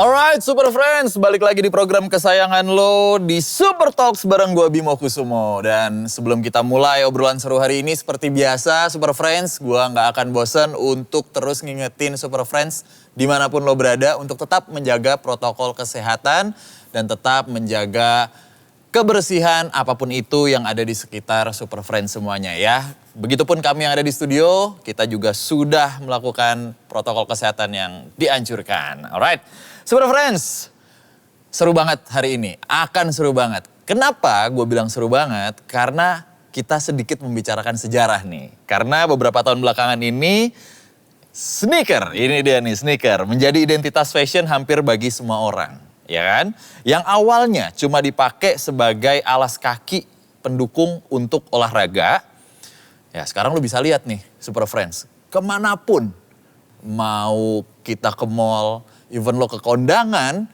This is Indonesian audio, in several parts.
Alright, Super Friends, balik lagi di program kesayangan lo di Super Talks bareng gue Bimo Kusumo. Dan sebelum kita mulai obrolan seru hari ini, seperti biasa Super Friends, gue gak akan bosan untuk terus ngingetin Super Friends dimanapun lo berada untuk tetap menjaga protokol kesehatan dan tetap menjaga kebersihan apapun itu yang ada di sekitar Super Friends semuanya ya. Begitupun kami yang ada di studio, kita juga sudah melakukan protokol kesehatan yang dianjurkan. Alright, Super Friends, seru banget hari ini, akan seru banget. Kenapa gue bilang seru banget? Karena kita sedikit membicarakan sejarah nih. Karena beberapa tahun belakangan ini, sneaker, ini dia nih sneaker, menjadi identitas fashion hampir bagi semua orang. Ya kan? Yang awalnya cuma dipakai sebagai alas kaki pendukung untuk olahraga. Ya sekarang lo bisa lihat nih Super Friends, kemanapun. Mau kita ke mall, even lo ke kondangan,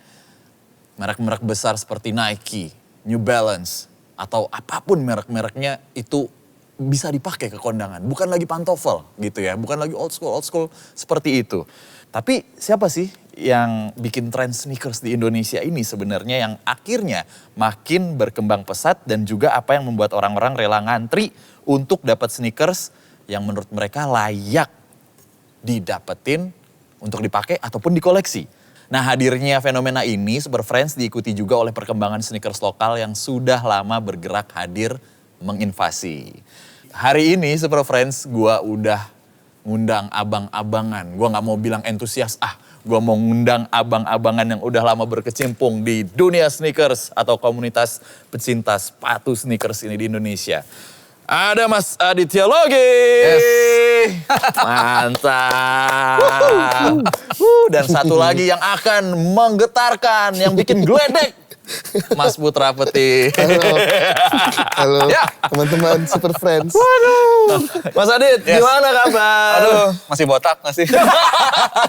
merek-merek besar seperti Nike, New Balance, atau apapun merek-mereknya itu bisa dipakai ke kondangan. Bukan lagi pantofel gitu ya, bukan lagi old school seperti itu. Tapi siapa sih yang bikin tren sneakers di Indonesia ini sebenarnya yang akhirnya makin berkembang pesat dan juga apa yang membuat orang-orang rela ngantri untuk dapat sneakers yang menurut mereka layak didapetin untuk dipakai ataupun dikoleksi. Nah hadirnya fenomena ini Super Friends diikuti juga oleh perkembangan sneakers lokal yang sudah lama bergerak hadir menginvasi. Hari ini Super Friends gua udah ngundang abang-abangan. Gua gak mau bilang entusias, gua mau ngundang abang-abangan yang udah lama berkecimpung di dunia sneakers atau komunitas pecinta sepatu sneakers ini di Indonesia. Ada Mas Aditya Logis. Yes. Mantap. Dan satu lagi yang akan menggetarkan, yang bikin geledek. Mas Putra Peti. Halo ya. Teman-teman Super Friends. Waduh. Mas Adit, yes. Gimana kabar? Aduh, masih botak masih.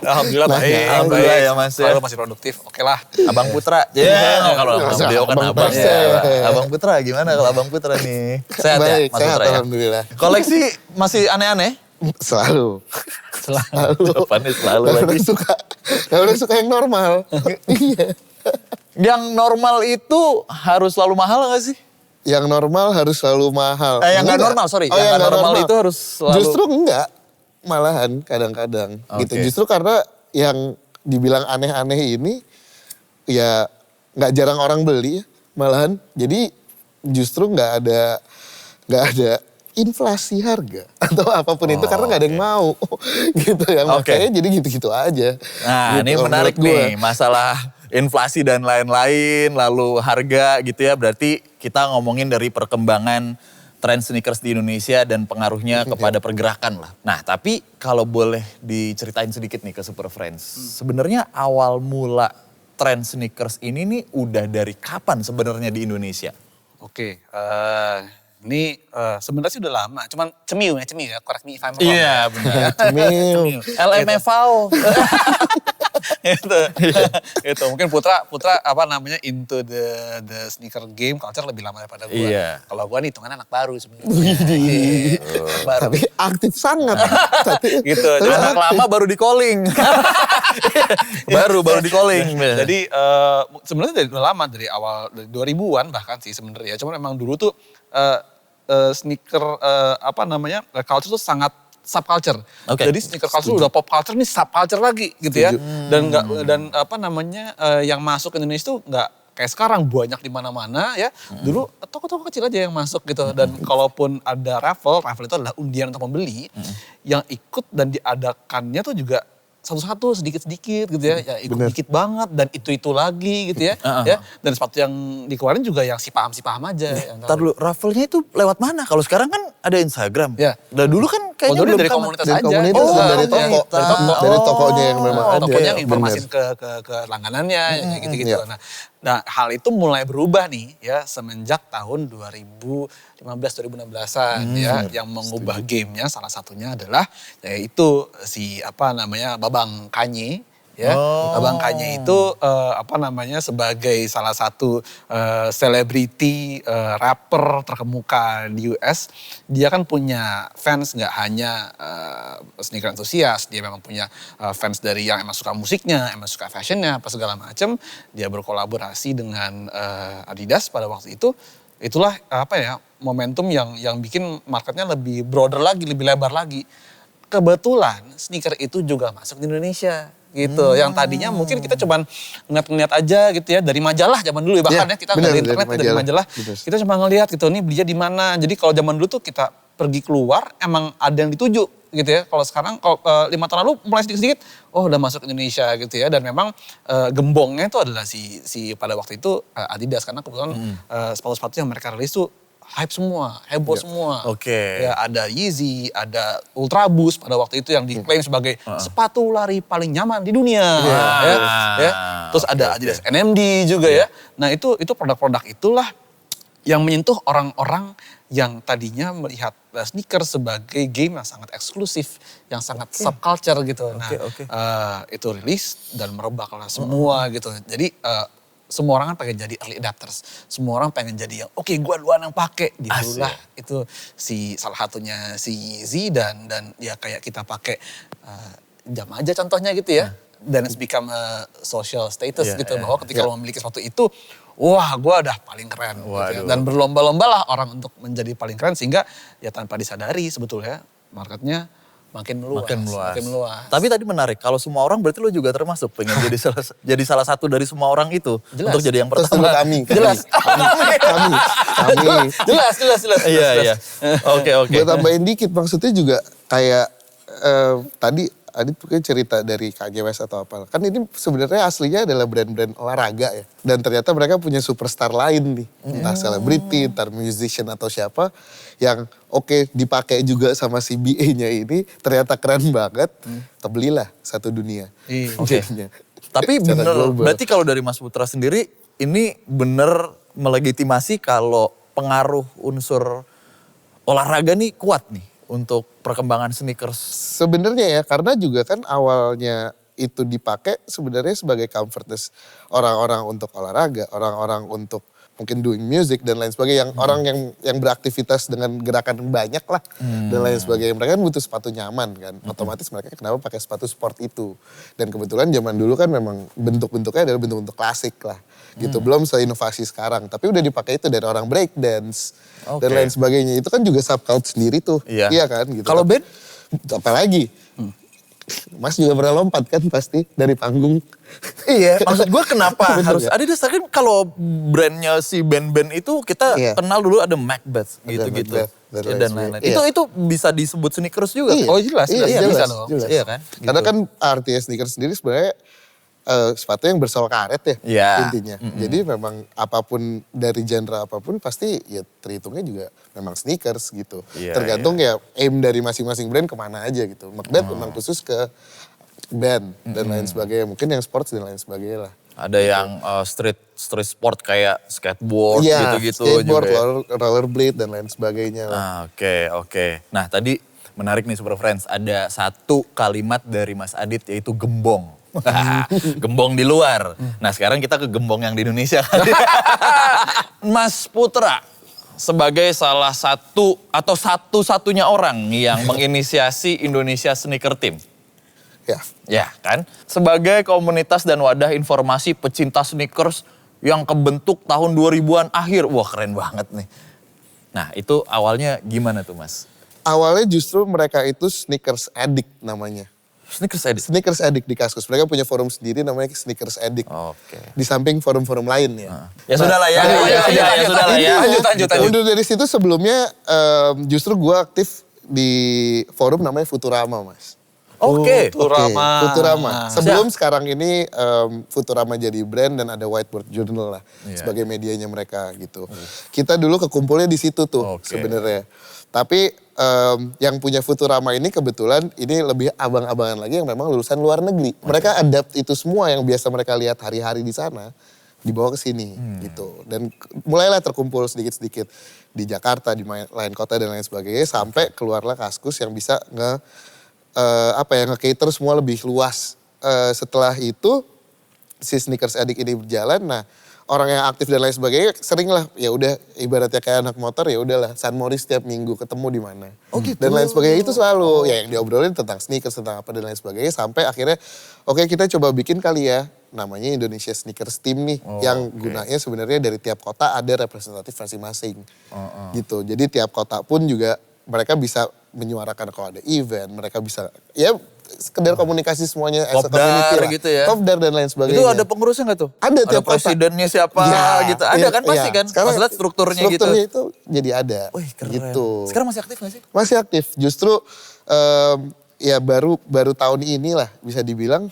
Alhamdulillah baik. Alhamdulillah ya Mas ya. Kalau masih produktif, oke lah. Abang Putra. Ya, kalau beliau kan abang. Abang Putra gimana kalau Abang Putra nih? Sehat baik, ya Mas sehat, Putra ya? Alhamdulillah. Koleksi masih aneh-aneh? Selalu. Jawabannya selalu lagi. Udah suka yang normal. Iya. Yang normal itu harus selalu mahal gak sih? Yang normal harus selalu mahal. Yang gak normal, sorry. Oh, yang gak normal itu harus selalu... Justru enggak. Malahan kadang-kadang. Gitu. Justru karena yang dibilang aneh-aneh ini ya gak jarang orang beli ya. Malahan. Jadi justru gak ada inflasi harga atau apapun itu karena gak ada yang mau gitu ya. Makanya jadi gitu-gitu aja. Nah gitu, ini menarik nih masalah inflasi dan lain-lain lalu harga gitu ya. Berarti kita ngomongin dari perkembangan tren sneakers di Indonesia dan pengaruhnya kepada pergerakan lah. Nah tapi kalau boleh diceritain sedikit nih ke Super Friends. Sebenarnya awal mula tren sneakers ini nih udah dari kapan sebenarnya di Indonesia? Oke, ini sebenarnya sih udah lama, cuman cemiu ya, correct me if I'm wrong. Iya benar. Cemil. LMFAO. itu mungkin Putra apa namanya into the sneaker game culture lebih lama daripada gue. Iya. Kalau gue nih hitungan anak baru sebenarnya. Baru. Tapi aktif sangat. Gitu. Anak lama baru di calling. baru di calling. Jadi sebenarnya dari udah lama dari awal dari 2000-an bahkan sih sebenarnya. Cuman emang dulu tuh sneaker culture tuh sangat subculture. Okay. Jadi sneaker culture udah pop culture nih subculture lagi gitu ya. Dan yang masuk ke Indonesia tuh nggak kayak sekarang banyak di mana-mana ya. Dulu toko-toko kecil aja yang masuk gitu. Dan kalaupun ada raffle itu adalah undian untuk pembeli yang ikut dan diadakannya tuh juga satu-satu sedikit-sedikit gitu ya. Ya ikut dikit banget dan itu lagi gitu ya. Ya. Dan sepatu yang dikeluarin juga yang si paham aja. Ntar dulu, raffle-nya itu lewat mana? Kalau sekarang kan ada Instagram. Ya. Dan dulu kan kayaknya belum dari komunitas dari aja. komunitas, dari toko. Dari tokonya yang memang ada. Tokonya yang informasin ke langganannya gitu-gitu. Nah hal itu mulai berubah nih ya semenjak tahun 2015-2016an ya. Yang mengubah gamenya salah satunya adalah yaitu si Babang Kanye ya. Oh. Abang Kanye itu sebagai salah satu selebriti rapper terkemuka di US, dia kan punya fans nggak hanya sneaker enthusiast, dia memang punya fans dari yang emang suka musiknya, emang suka fashionnya, apa segala macam. Dia berkolaborasi dengan Adidas pada waktu itu. Itulah momentum yang bikin marketnya lebih broader lagi, lebih lebar lagi. Kebetulan sneaker itu juga masuk di Indonesia gitu. Yang tadinya mungkin kita cuman ngeliat-ngeliat aja gitu ya dari majalah zaman dulu ya, bahkan ya kita nggak ada internet dari majalah. Kita cuma ngeliat gitu, nih belinya di mana. Jadi kalau zaman dulu tuh kita pergi keluar emang ada yang dituju gitu ya. Kalau sekarang 5 tahun lalu mulai sedikit-sedikit udah masuk Indonesia gitu ya. Dan memang gembongnya itu adalah si pada waktu itu Adidas, karena kebetulan sepatu-sepatu yang mereka rilis tuh hype semua, heboh semua. Oke. Ya ada Yeezy, ada Ultra Boost pada waktu itu yang diklaim sebagai sepatu lari paling nyaman di dunia. Ya. Terus ada Adidas NMD juga ya. Nah itu produk-produk itulah yang menyentuh orang-orang yang tadinya melihat sneaker sebagai game yang sangat eksklusif, yang sangat subculture gitu. Nah itu rilis dan merebaklah semua gitu. Jadi semua orang kan pengen jadi early adapters. Semua orang pengen jadi yang gue duluan yang pakai. Dululah itu salah satunya si Yeezy dan ya kayak kita pakai jam aja contohnya gitu ya. Dan it's become a social status gitu. Bahwa ketika lo memiliki sesuatu itu, wah gue udah paling keren. Gitu ya. Dan berlomba-lomba lah orang untuk menjadi paling keren. Sehingga ya tanpa disadari sebetulnya marketnya makin meluas. Tapi tadi menarik, kalau semua orang berarti lo juga termasuk pengen jadi salah satu dari semua orang itu. Jelas. Untuk jadi yang Terus pertama. kami. Jelas. Kami. Jelas. Iya. Oke. Gue tambahin dikit, maksudnya juga kayak tadi Adit mungkin cerita dari Kanye West atau apa. Kan ini sebenarnya aslinya adalah brand-brand olahraga ya. Dan ternyata mereka punya superstar lain nih. Entah selebriti, entah musician atau siapa. Yang dipakai juga sama si BA-nya ini. Ternyata keren banget. Kebelilah satu dunia. Oke. Tapi bener, berarti kalau dari Mas Putra sendiri. Ini bener melegitimasi kalau pengaruh unsur olahraga nih kuat nih. Untuk perkembangan sneakers. Sebenarnya ya, karena juga kan awalnya itu dipakai sebenarnya sebagai comfortness orang-orang untuk olahraga, orang-orang untuk mungkin doing music dan lain sebagainya. Yang orang yang beraktivitas dengan gerakan banyak lah dan lain sebagainya. Mereka kan butuh sepatu nyaman kan. Otomatis mereka kenapa pakai sepatu sport itu. Dan kebetulan zaman dulu kan memang bentuk-bentuknya adalah bentuk-bentuk klasik lah. Gitu, belum seinovasi sekarang. Tapi udah dipakai itu dari orang break dance dan lain sebagainya. Itu kan juga subculture sendiri tuh. Iya kan gitu. Kalau band? Apalagi. Mas juga pernah lompat kan pasti dari panggung. Iya, maksud gue kenapa harus Adidas kan kalau brandnya si band-band itu kita kenal dulu ada Macbeth gitu-gitu. Dan lain-lain. Itu bisa disebut sneakers juga. Iya. Oh jelas. Jelas. Iya kan? Karena kan artinya sneakers sendiri sebenarnya sepatu yang bersol karet ya intinya. Jadi memang apapun dari genre apapun pasti ya terhitungnya juga memang sneakers gitu. Tergantung ya aim dari masing-masing brand kemana aja gitu. Macbeth memang khusus ke band dan lain sebagainya. Mungkin yang sports dan lain sebagainya lah. Ada yang street sport kayak skateboard gitu-gitu skateboard, juga. rollerblade dan lain sebagainya lah. Oke. Nah tadi menarik nih Super Friends. Ada satu kalimat dari Mas Adit yaitu gembong. Gembong di luar. Nah sekarang kita ke gembong yang di Indonesia. Mas Putra sebagai salah satu atau satu-satunya orang yang menginisiasi Indonesia Sneaker Team. Ya kan? Sebagai komunitas dan wadah informasi pecinta sneakers yang kebentuk tahun 2000-an akhir. Wah keren banget nih. Nah itu awalnya gimana tuh Mas? Awalnya justru mereka itu sneakers addict namanya. Sneakers Addict di Kaskus. Mereka punya forum sendiri namanya Sneakers Addict. Di samping forum-forum lain ya. Ya sudah lah ya. Ya sudah lah ya. Lanjut. Untuk dari situ sebelumnya justru gue aktif di forum namanya Futurama Mas. Futurama. Sebelum sekarang ini Futurama jadi brand dan ada Whiteboard Journal lah. Sebagai medianya mereka gitu. Kita dulu kekumpulnya di situ tuh sebenarnya. Tapi yang punya Futurama ini kebetulan ini lebih abang-abangan lagi yang memang lulusan luar negeri. Mereka adapt itu semua yang biasa mereka lihat hari-hari di sana dibawa ke sini gitu. Dan mulailah terkumpul sedikit-sedikit di Jakarta, di lain kota dan lain sebagainya sampai keluarlah Kaskus yang bisa nge-cater semua lebih luas setelah itu si Sneakers Addict ini berjalan, nah orang yang aktif dan lain sebagainya sering lah ya udah ibaratnya kayak anak motor ya udahlah San Moritz setiap minggu ketemu di mana. Oh gitu. Dan lain sebagainya itu selalu ya yang diobrolin tentang sneakers tentang apa dan lain sebagainya sampai akhirnya oke kita coba bikin kali ya namanya Indonesia Sneakers Team nih yang gunanya sebenarnya dari tiap kota ada representatif masing-masing. Gitu. Jadi tiap kota pun juga mereka bisa menyuarakan kalau ada event, mereka bisa ya sekedar komunikasi semuanya as a Kopdar community lah. gitu ya. Kopdar dan lain sebagainya. Itu ada pengurusnya nggak tuh? Ada tiap kota. presidennya siapa Ya, gitu. Ada iya, kan pasti iya. kan? Sekarang Maksudnya strukturnya gitu. Strukturnya itu jadi ada. Wih keren. Gitu. Sekarang masih aktif gak sih? Masih aktif. Justru ya baru tahun inilah bisa dibilang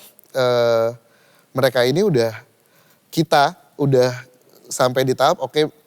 mereka ini kita udah sampai di tahap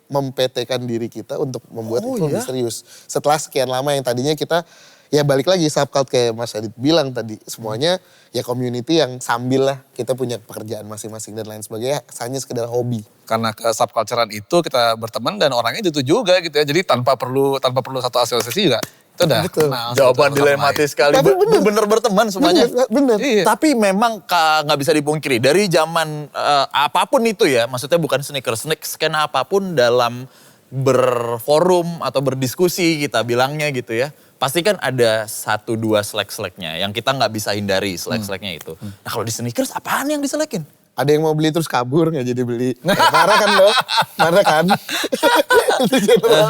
mem-PT-kan diri kita untuk membuat itu lebih serius. Setelah sekian lama yang tadinya kita ya balik lagi subcult kayak Mas Adit bilang tadi. Semuanya ya community yang sambil lah kita punya pekerjaan masing-masing dan lain sebagainya. Hanya sekedar hobi. Karena ke subculturean itu kita berteman dan orangnya itu juga gitu ya. Jadi tanpa perlu satu asosiasi juga itu udah kenal. Jawaban satu sama dilematis lain. sekali. Tapi bener. Bener berteman semuanya. Bener. Iya. Tapi memang nggak bisa dipungkiri dari zaman apapun itu ya, maksudnya bukan sneakers, skena apapun dalam berforum atau berdiskusi kita bilangnya gitu ya. Pasti kan ada 1-2 slack-slacknya yang kita nggak bisa hindari slack-slacknya itu. Nah kalau di sneakers apaan yang diselekin? Ada yang mau beli terus kabur gak jadi beli. Marah kan lo? Marah kan?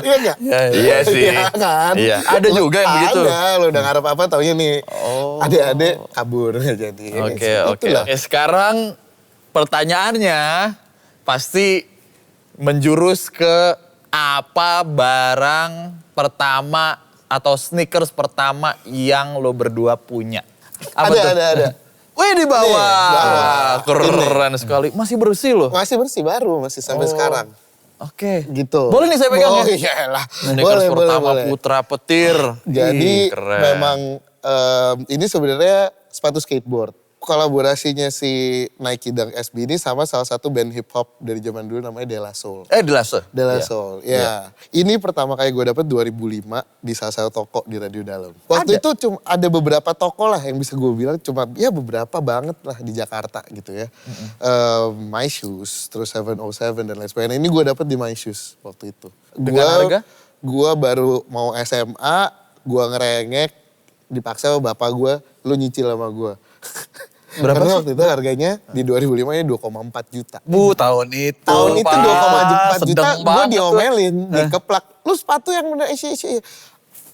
Iya gak? Iya sih. Iya kan? Iya. Ada juga yang begitu. Ada, lo udah ngarep apa taunya nih. Adik-adik kabur jadi. Oke. Sekarang pertanyaannya pasti menjurus ke apa barang pertama atau sneakers pertama yang lo berdua punya? Apa tuh? Ada. Wih di bawah. Bawah. Keren sekali. Masih bersih loh. Masih bersih baru, masih sampai sekarang. Oke. Gitu. Boleh nih saya pegang Oh ya? iyalah. Sneakers pertama Putra Petir. Jadi Ih, keren. memang ini sebenarnya sepatu skateboard. Kolaborasinya si Nike Dunk SB ini sama salah satu band hip hop dari zaman dulu namanya De La Soul. De La Soul. De La Iya. Soul, ya. Ini pertama kali gue dapet 2005 di salah satu toko di Radio Dalam. Waktu itu cuma ada beberapa toko lah yang bisa gue bilang cuma ya beberapa banget lah di Jakarta gitu ya. My Shoes, terus 707 dan lain sebagainya. Ini gue dapet di My Shoes waktu itu. Dengan harga? Gue baru mau SMA, gue ngerengek, dipaksa sama bapak gue, lu nyicil sama gue. Berapa Karena sih? waktu itu harganya di 2005 nya 2,4 juta. Tahun itu. Tahun itu Pak. 2,4 juta Sedang gue banget tuh. diomelin, dikeplak. Lu sepatu yang bener isi.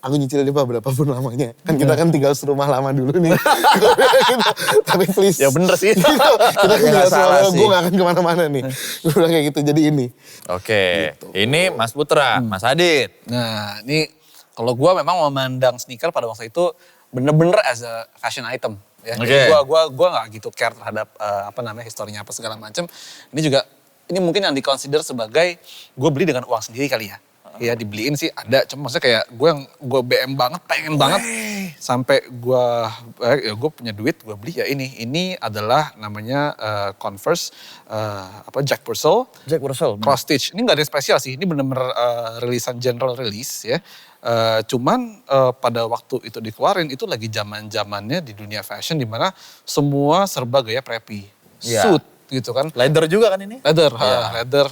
Aku nyicil deh Pak berapapun lamanya. Kan kita kan tinggal serumah lama dulu nih. Gua bilang gitu. Tapi please. Ya bener sih. Gitu. Kita Ya tinggal nggak salah serumah, sih. gue gak akan kemana-mana nih. Gue bilang kayak gitu, jadi ini. Oke. Ini Mas Putra, Mas Adit. Nah ini kalau gue memang memandang sneaker pada waktu itu bener-bener as a fashion item. Ya. Oke. Jadi gue gak gitu care terhadap historinya apa segala macam. Ini mungkin yang dikonsider sebagai gue beli dengan uang sendiri kali ya. Ya dibeliin sih ada, cuma maksudnya kayak gue BM banget, pengen banget. Sampai gue punya duit, gue beli ya ini. Ini adalah namanya Converse Jack Purcell. Jack Purcell. Cross stitch. Ini gak ada yang spesial sih, ini bener-bener rilisan general release ya. Cuman pada waktu itu dikeluarin itu lagi zaman-zamannya di dunia fashion di mana semua serba gaya preppy. Iya. Suit gitu kan. Leather juga kan ini? Leather, Iya. leather.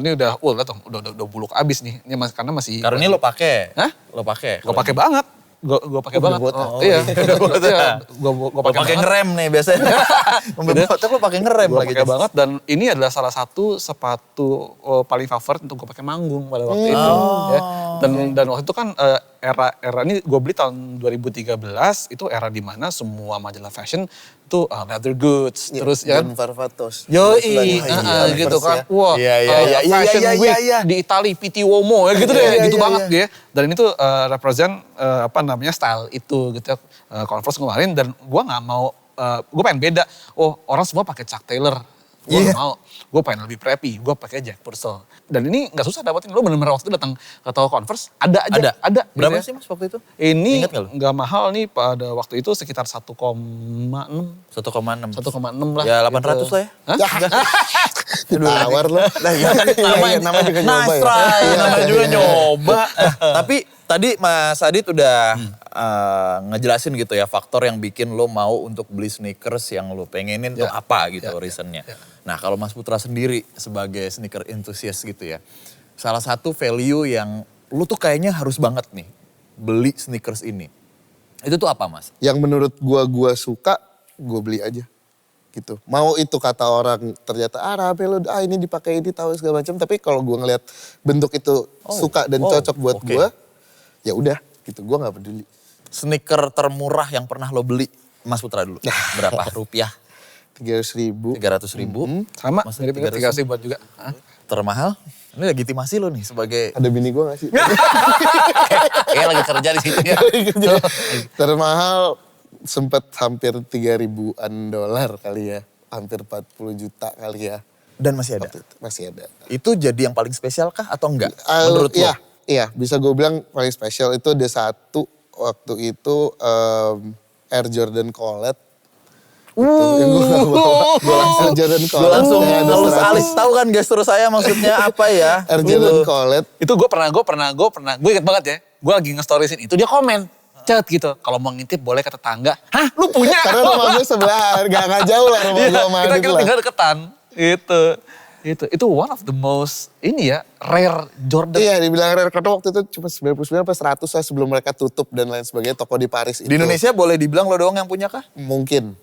Ini udah, udah buluk abis nih. Ini karena masih. Karena ini lo pakai. Hah? Lo pakai. Gue pakai banget. Gue pakai banget. botak. Iya. Gue Lo pakai pakai banget. ngerem nih biasanya. Mobil botak lo pakai ngerem Gue lagi. pakai banget dan ini adalah salah satu sepatu paling favorit untuk gue pakai manggung pada waktu itu. Ya. Dan waktu itu kan era ini gue beli tahun 2013 itu era di mana semua majalah fashion itu leather goods terus ya Dan Varvatos. Yoi, gitu kan. Wah, Iya, Fashion iya, Week iya. di Itali, PT Uomo ya gitu deh, Iya, gitu iya, banget iya. dia. Dan itu represent style itu gitu ya. Converse ngeluarin dan gue nggak mau, gue pengen beda. Oh orang semua pakai Chuck Taylor, gue nggak mau. Gue pengen lebih preppy, gue pakai Jack Purcell. Dan ini nggak susah dapetin, lo bener-bener waktu itu datang ke toko Converse, ada aja. Ada. Berapa gitu sih Mas waktu itu? ya. Ini Ingat nggak lo? nggak mahal nih pada waktu itu sekitar 1,6. 1,6. 1,6 lah. Ya 800 gitu. lah ya. Hah? Ditawar lo. Nah, iya kan Namanya juga nyoba nice ya. try, Iya, namanya iya, juga iya. nyoba. Tapi tadi Mas Adit udah ngejelasin gitu ya faktor yang bikin lo mau untuk beli sneakers yang lo pengenin tuh apa gitu reasonnya. Nah kalau Mas Putra sendiri sebagai sneaker enthusiast gitu ya, salah satu value yang lo tuh kayaknya harus banget nih beli sneakers ini. Itu tuh apa Mas? Yang menurut gua suka, gue beli aja. Gitu. Mau itu kata orang ternyata rapi lo, ini dipakai ini tahu segala macam. Tapi kalau gue ngeliat bentuk itu suka dan cocok buat gue, ya udah gitu. Gue nggak peduli. Sneaker termurah yang pernah lo beli, Mas Putra dulu. Berapa rupiah? 300.000. 300.000. Sama, Mas, mirip-mirip 300 buat juga. Hah? Termahal? Ini legitimasi lo nih sebagai... Ada bini gue gak sih? Kayak lagi kerja di situ ya. Termahal sempet hampir 3.000-an dolar kali ya. Hampir 40 juta kali ya. Dan masih ada? Masih ada. Itu jadi yang paling spesial kah atau enggak menurut lo? Iya, bisa gue bilang paling spesial itu ada satu waktu itu Air Jordan Colette. Yang gue gak bawa. Gue langsung Jordan Colette. Gue langsung yang ada halus 100. alis. Tahu kan gestur saya maksudnya apa ya? Air Jordan Colette. Itu gue inget banget ya. Gue lagi nge-storiesin itu, dia komen. Cet gitu, kalau mau ngintip boleh ke tetangga. Hah, lu punya? Karena rumah gue sebelah, gak jauh lah rumah gue sama kita Adit lah. tinggal deketan. Itu one of the most, rare Jordan. Iya, dibilang rare karena waktu itu cuma 99 apa 100 lah sebelum mereka tutup dan lain sebagainya, toko di Paris itu. Di Indonesia boleh dibilang lo doang yang punya kah? Mungkin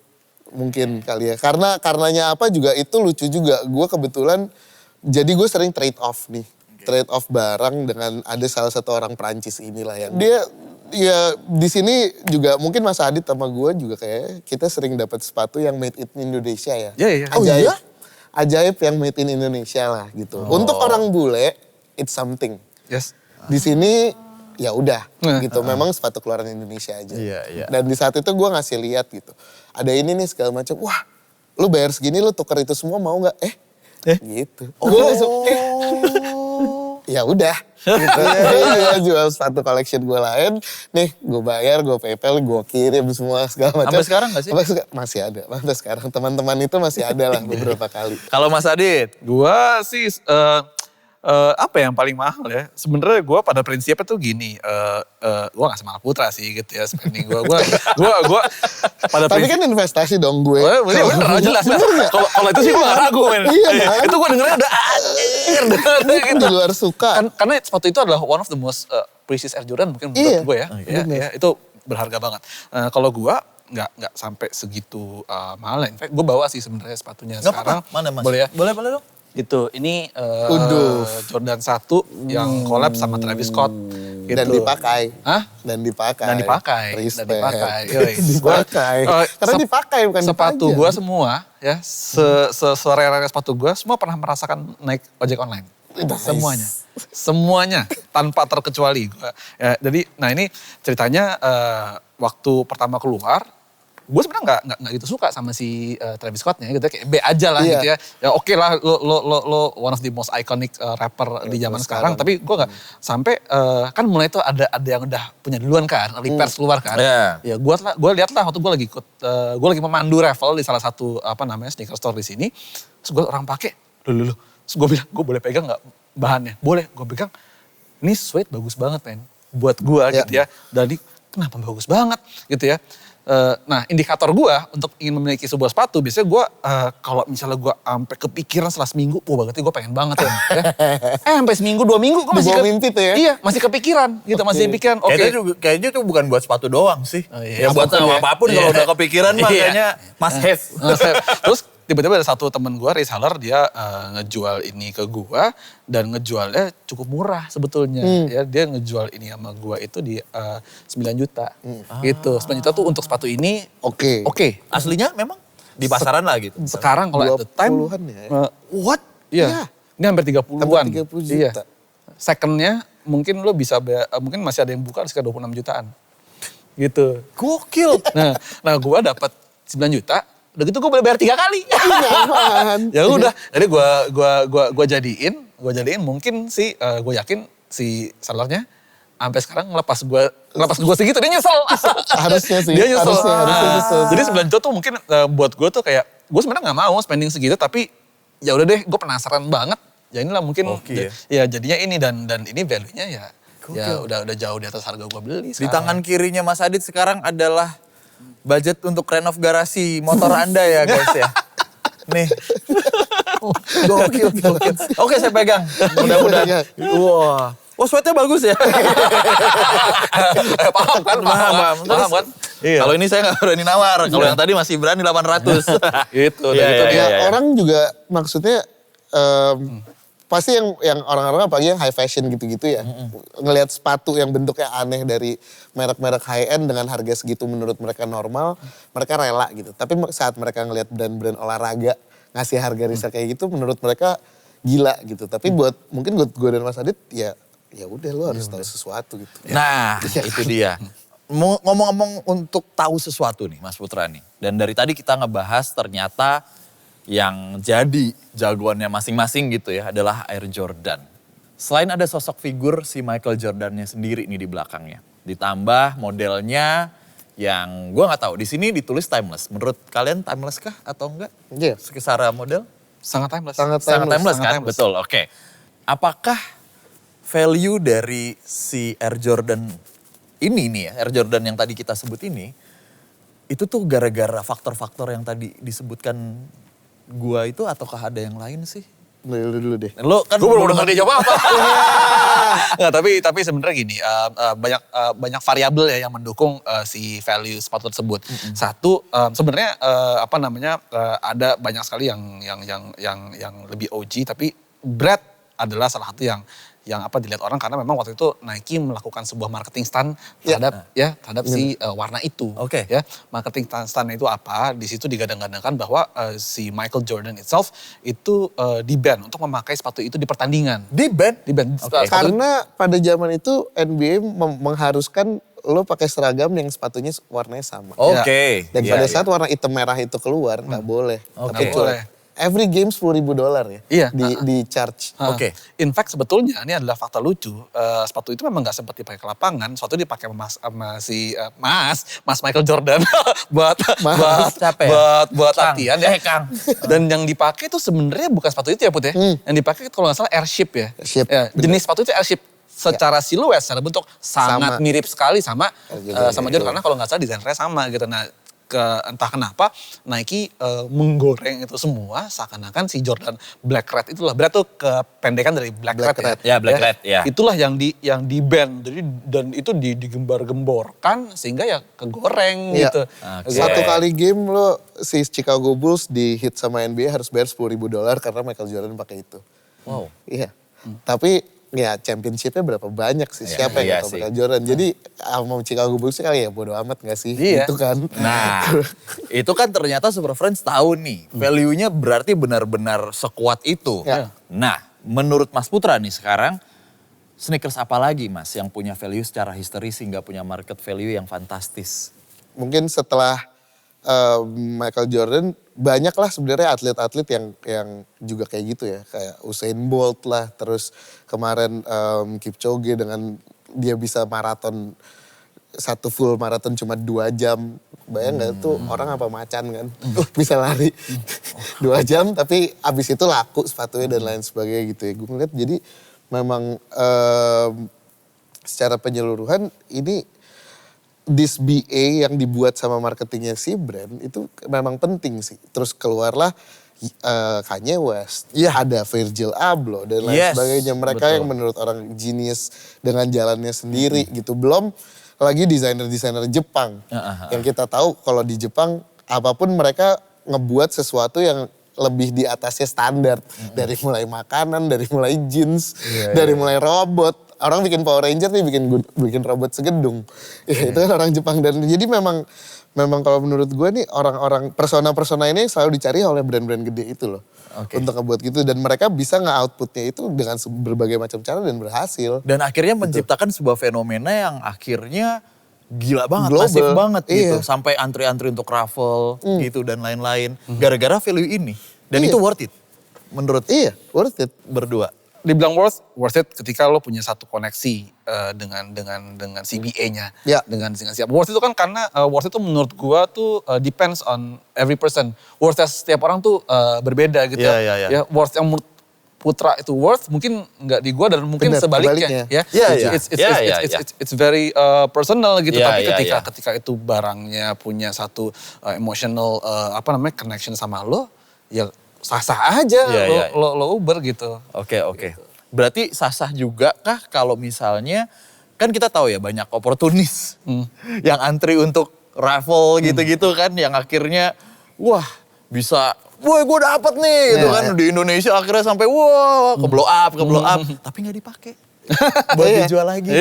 kali ya. Karenanya apa juga itu lucu juga. Gue kebetulan, jadi gue sering trade off nih. Trade off barang dengan ada salah satu orang Prancis inilah yang dia ya di sini juga mungkin Mas Adit sama gue juga kayak kita sering dapat sepatu yang made in Indonesia ya. Iya. Oh iya? Ajaib yang made in Indonesia lah gitu. Untuk orang bule it's something. Yes. Di sini ya udah gitu. Memang sepatu keluaran Indonesia aja. Iya. Dan di saat itu gue ngasih lihat gitu. Ada ini nih segala macam. Wah, lu bayar segini lu tuker itu semua mau nggak? Gitu. Gue langsung ya udah. Gitu. Gue jual sepatu collection gue lain. Nih gue bayar, gue PayPal, gue kirim semua segala macam. Sampai sekarang gak sih? Masih ada. Sampai sekarang teman-teman itu masih ada lah beberapa kali. Kalau Mas Adit? Gua sih apa yang paling mahal ya? Sebenarnya gue pada prinsipnya tuh gini, gue gak sama Putra sih gitu ya spending gue. Gue pada Tapi kan investasi dong gue. Bener jelas. Kalau itu sih gue gak ragu men. Iya kan? Itu gue dengernya udah anjir. Itu di luar suka. Karena sepatu itu adalah one of the most precious Air Jordan mungkin buat gue ya. Ya. Itu berharga banget. Kalau gue nggak sampai segitu mahal. In fact gue bawa sih sebenarnya sepatunya Gak sekarang. apa-apa, mana Mas? Boleh ya? Boleh dong. Itu ini Jordan 1 yang collab sama Travis Scott. Gitu. Dan dipakai. Hah? Dan dipakai. Respect. Dipakai. Karena dipakai bukan sepatu dipajang. gue semua ya, serere sepatu gue semua pernah merasakan naik ojek online. Nice. Semuanya tanpa terkecuali. Ya, jadi, nah ini ceritanya waktu pertama keluar, gue sebenarnya nggak gitu suka sama si Travis Scottnya gitu, kayak B aja lah gitu ya. Ya oke lah, lo one of the most iconic rapper di zaman sekarang. Tapi gue nggak sampai kan mulai tuh ada yang udah punya duluan kan, Lepers keluar kan. Ya gue lihat lah waktu gue lagi ikut, gue lagi memandu raffle di salah satu sneaker store di sini. Terus gue orang pakai, terus gue bilang, gue boleh pegang nggak bahannya? Boleh, gue pegang. Ini suede bagus banget men, buat gue gitu ya. Dari kenapa bagus banget gitu ya. Nah indikator gue untuk ingin memiliki sebuah sepatu, biasanya gue kalau misalnya gue sampai kepikiran setelah seminggu, berarti gue pengen banget ya. Sampai seminggu, 2 minggu gue masih mimpi tuh ya? Iya, masih kepikiran gitu, masih pikiran. Kayaknya tuh bukan buat sepatu doang sih. Iya. Ya buat apapun kalau udah kepikiran mah kayaknya must have. Terus tiba-tiba ada satu temen gue, reseller, dia ngejual ini ke gue dan ngejualnya cukup murah sebetulnya. Ya, dia ngejual ini sama gue itu di 9 juta gitu. 9 juta tuh untuk sepatu ini oke. Aslinya memang di pasaran lah gitu. Sekarang kalau at the time, 20-an ya? what? Iya. Ini hampir 30-an. Hampir 30 juta. Iya. Secondnya mungkin lo bisa, mungkin masih ada yang buka sekitar 26 jutaan. Gitu. Gokil. Nah gue dapat 9 juta. Udah gitu gue boleh bayar 3 kali. Ya udah, jadi gue jadiin mungkin sih gue yakin si sellernya sampai sekarang ngelepas gue segitu, dia nyesel. Harusnya sih. Dia nyesel. Harusnya nyesel. Jadi 9 juta tuh mungkin buat gue tuh kayak, gue sebenarnya nggak mau spending segitu, tapi ya udah deh, gue penasaran banget. Ya inilah mungkin, ya jadinya ini dan ini value-nya ya. Ya udah jauh di atas harga gue beli Di tangan kirinya Mas Adit sekarang adalah budget untuk renov garasi motor Anda ya guys ya. Nih. Gokil. Oke saya pegang. Mudah-mudahan. Wah. Oh sweatnya bagus ya. Paham kan? Paham kan? Iya. Kalau ini saya nggak berani nawar. Kalau yang tadi masih berani 800. Gitu. Ya, orang juga maksudnya pasti yang orang-orang apalagi yang high fashion gitu-gitu ya. Ngelihat sepatu yang bentuknya aneh dari merek-merek high end dengan harga segitu menurut mereka normal, mereka rela gitu. Tapi saat mereka ngelihat brand-brand olahraga ngasih harga resell kayak gitu menurut mereka gila gitu. Tapi mungkin buat gue dan Mas Adit ya udah lu harus tahu sesuatu gitu. Nah itu dia. Ngomong-ngomong untuk tahu sesuatu nih Mas Putra nih. Dan dari tadi kita ngebahas ternyata yang jadi jagoannya masing-masing gitu ya adalah Air Jordan. Selain ada sosok figur si Michael Jordannya sendiri nih di belakangnya. Ditambah modelnya yang gue gak tahu di sini ditulis timeless. Menurut kalian timeless kah atau enggak? Iya. Secara model? Sangat timeless. Sangat timeless kan? timeless. Betul, oke. Apakah value dari si Air Jordan ini nih ya, Air Jordan yang tadi kita sebut ini, itu tuh gara-gara faktor-faktor yang tadi disebutkan gua itu ataukah ada yang lain sih? Lu dulu deh. Lo kan Gue belum dengar dia jawab apa. Nggak, tapi sebenarnya gini, banyak variabel ya yang mendukung si value sepatu tersebut. Satu, sebenarnya ada banyak sekali yang lebih OG, tapi Brad adalah salah satu yang dilihat orang karena memang waktu itu Nike melakukan sebuah marketing stunt terhadap si warna itu. Oke. Ya, marketing stunt itu apa? Di situ digadang-gadangkan bahwa si Michael Jordan itself itu di-ban untuk memakai sepatu itu di pertandingan. Di-ban? Di-ban. Oke. Karena pada zaman itu NBA mengharuskan lo pakai seragam yang sepatunya warnanya sama. Oke. Dan Iya, pada iya. saat warna hitam merah itu keluar nggak boleh. Oke. Tapi Nggak boleh. every game $10.000 ya. Iya. Di charge. Oke. In fact sebetulnya ini adalah fakta lucu. Sepatu itu memang nggak sempat dipakai ke lapangan. Sepatu dipakai sama si Mas Michael Jordan buat Capek ya? buat Kang. latihan ya. Kang. Dan yang dipakai itu sebenarnya bukan sepatu itu ya Put ya. Yang dipakai kalau nggak salah Airship ya. Airship, Ya, bener. jenis sepatu itu Airship. Secara siluet, secara bentuk sangat Sama. mirip sekali sama Jordan. Jordan. Karena kalau nggak salah desainernya sama gitu. Nah entah kenapa Nike menggoreng itu semua seakan-akan si Jordan Black Red itulah. Black tuh kependekan dari Black Black Red, Red. Ya, Black Red, ya. Itulah yang di ban. Jadi dan itu digembar-gemborkan sehingga ya kegoreng Iya. gitu. Oke. Satu kali game lo si Chicago Bulls di hit sama NBA harus bayar $10.000 karena Michael Jordan pakai itu. Wow. Iya. Tapi ya championship-nya berapa banyak sih? Iya, Siapa iya yang tahu sih. Michael Jordan. Jadi sama Chicago Bulls kali ya bodo amat gak sih? Iya. Itu kan. Nah, itu kan ternyata Super Friends tahu nih, value-nya berarti benar-benar sekuat itu. Ya. Nah, menurut Mas Putra nih sekarang, sneakers apa lagi Mas yang punya value secara history sehingga punya market value yang fantastis? Mungkin setelah Michael Jordan banyak lah sebenarnya atlet-atlet yang juga kayak gitu ya. Kayak Usain Bolt lah. Terus kemarin Kipchoge dengan dia bisa maraton satu full maraton cuma 2 jam. Bayang gak tuh orang apa macan kan. Bisa lari 2 jam tapi abis itu laku sepatunya dan lain sebagainya gitu ya. Gue ngeliat jadi memang secara penyeluruhan ini this BA yang dibuat sama marketingnya si brand itu memang penting sih. Terus keluarlah Kanye West, ada Virgil Abloh dan lain Yes, sebagainya. Mereka betul. yang menurut orang genius dengan jalannya sendiri gitu. Belum lagi desainer-desainer Jepang. Yang kita tahu kalau di Jepang apapun mereka ngebuat sesuatu yang lebih di atasnya standar. Dari mulai makanan, dari mulai jeans, dari mulai robot. Orang bikin Power Ranger nih bikin robot segedung. Ya, itu kan orang Jepang. Dan jadi memang kalau menurut gue nih orang-orang persona-persona ini selalu dicari oleh brand-brand gede itu loh. Oke. Untuk ngebuat gitu. Dan mereka bisa nge-outputnya itu dengan berbagai macam cara dan berhasil. Dan akhirnya menciptakan sebuah fenomena yang akhirnya gila banget, Global. masif banget gitu. Iya. Sampai antri-antri untuk raffle gitu dan lain-lain. Gara-gara value ini. Dan Iya. itu worth it menurut Iya, worth it. berdua. Dibilang worth it ketika lo punya satu koneksi dengan CBA-nya. Ya. Dengan siapa. Worth it itu kan karena worth it itu menurut gua tuh depends on every person. Worth it setiap orang tuh berbeda gitu Iya, iya, iya. Ya worth yang menurut Putra itu worth, mungkin nggak di gue dan mungkin Bener, sebaliknya. sebaliknya. Ya, Iya. it's very personal gitu. Iya, Tapi iya. ketika itu barangnya punya satu emotional connection sama lo, ya sah-sah aja Iya, iya. lo Uber gitu. Oke. Berarti sah-sah juga kah kalau misalnya, kan kita tahu ya banyak oportunis yang antri untuk raffle gitu-gitu kan, yang akhirnya wah bisa, wah gue dapet nih gitu kan, di Indonesia akhirnya sampai wah ke blow up, tapi nggak dipakai. Buat dijual lagi.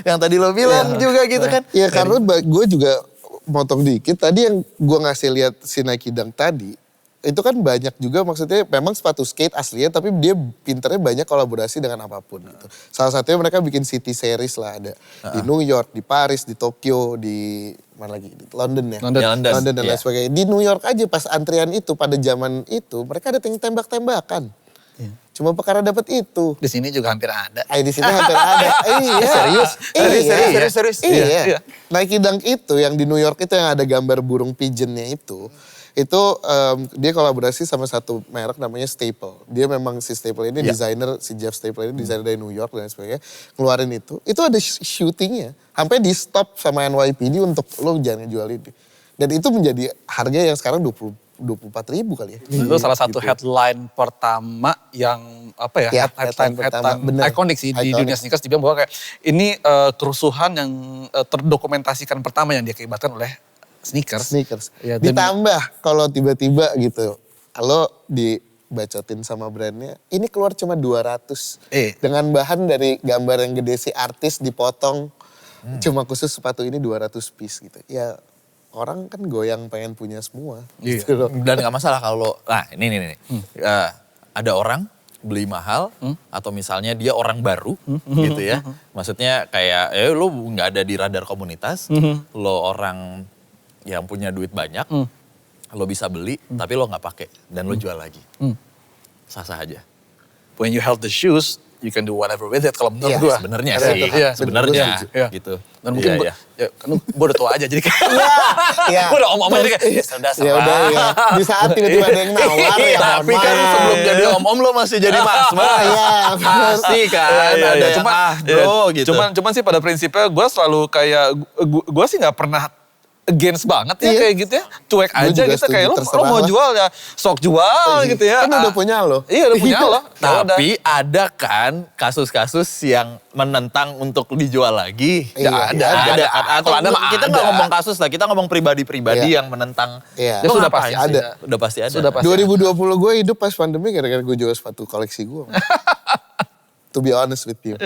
Yang tadi lo bilang juga gitu kan. Ya karena gue juga potong dikit. Tadi yang gue ngasih lihat si Nike Dunk tadi. Itu kan banyak juga maksudnya memang sepatu skate aslinya. Tapi dia pinternya banyak kolaborasi dengan apapun gitu. Salah satunya mereka bikin city series lah ada. Di New York, di Paris, di Tokyo, di mana lagi? Di London ya. London. London dan lain Iya. sebagainya. Di New York aja pas antrian itu pada zaman itu mereka ada tembak-tembakan. Cuma perkara dapat itu. Di sini juga hampir ada. Di sini hampir ada. Iya. Serius. Iya. Nike Dunk itu yang di New York itu yang ada gambar burung pigeonnya itu dia kolaborasi sama satu merek namanya Staple. Dia memang si Staple ini desainer, si Jeff Staple ini desainer dari New York dan sebagainya. Ngeluarin itu ada syutingnya. Sampai di stop sama NYPD untuk lo jangan jual ini. Dan itu menjadi harga yang sekarang 24.000 kali ya. Itu salah satu headline pertama yang headline pertama, bener. ikonik sih di Iconic. dunia sneakers, dibilang bahwa kayak ini kerusuhan yang terdokumentasikan pertama yang diakibatkan oleh sneakers. Ya, dan- Ditambah kalau tiba-tiba gitu, kalau dibacotin sama brandnya, ini keluar cuma 200. Dengan bahan dari gambar yang gede si artis dipotong, cuma khusus sepatu ini 200 piece gitu. Ya orang kan goyang pengen punya semua. Iya. Gitu loh. Dan gak masalah kalau, nah ini. Ada orang beli mahal atau misalnya dia orang baru gitu ya. Maksudnya kayak lo gak ada di radar komunitas, lo orang yang punya duit banyak, lo bisa beli tapi lo gak pakai dan lo jual lagi. Sah-sah aja. When you held the shoes, you can do whatever with it kalau menurut Iya, gue. Sebenarnya Iya, sih, iya, sebenarnya Iya. gitu. Dan mungkin Iya. kan gue udah tua aja jadi kayak Iya. gue udah om-om jadi kayak sudah Ya udah ya. Di saat tiba-tiba ada yang nawar ya. Tapi kan mohon maaf. sebelum jadi om-om lo masih jadi mas-mas. Iya, bener. Pasti kan Iya, ada iya. yang bro gitu. Cuman sih pada prinsipnya gue selalu kayak gue sih nggak pernah against banget ya Iya. kayak gitu ya. Cuek Gue aja juga gitu setuju, kayak lo terserah mau lah. jual ya sok jual gitu ya. Kan udah punya lo. Iya udah punya lo. Tapi ada kan kasus-kasus yang menentang untuk dijual lagi. Iya, ada. ada. Atau Kalau ada mah kita ada. nggak ngomong kasus lah, kita ngomong pribadi-pribadi Iya. yang menentang. Iya. Ya, Lo sudah ngapain pasti sih? ada. Udah pasti ada. Sudah pasti. 2020 gue hidup pas pandemi gara-gara gue jual sepatu koleksi gue. To be honest with you.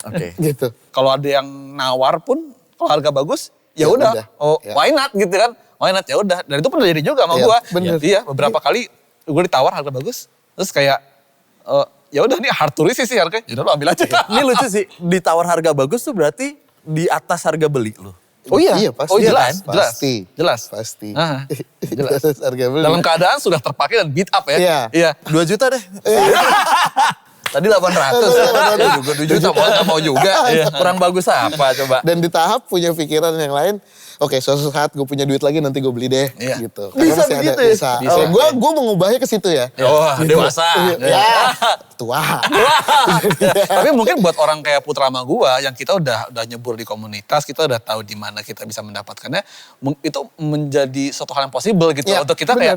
Oke. Gitu. Kalau ada yang nawar pun kalau harga bagus Ya ya udah. udah. Oh, Ya. why not gitu kan? Why not ya udah. Dan itu pernah jadi juga sama Iya, gue. bener. Iya, beberapa kali gue ditawar harga bagus. Terus kayak ya udah ini hard to resist sih harganya. Ya udah lo ambil aja. Ini lucu sih, ditawar harga bagus tuh berarti di atas harga beli lo. Oh iya, Iya, pasti. Oh jelas, Kan? jelas, Pasti. jelas. Pasti. Ah, jelas. Harga beli. Dalam keadaan sudah terpakai dan beat up ya. Iya. Iya. 2 juta deh. Tadi 800. Ya juga 2 juta mau juga. Kurang bagus apa coba. Dan di tahap punya pikiran yang lain, oke suatu saat gue punya duit lagi nanti gue beli deh. Iya. Gitu. Bisa masih begitu ada, ya? bisa. Bisa. Gue mengubahnya ke situ ya. Wah, dewasa. Ya, tua. Tapi mungkin buat orang kayak Putra sama gua yang kita udah nyebur di komunitas, kita udah tahu di mana kita bisa mendapatkannya, itu menjadi suatu hal yang possible gitu. Iya, Untuk kita benar.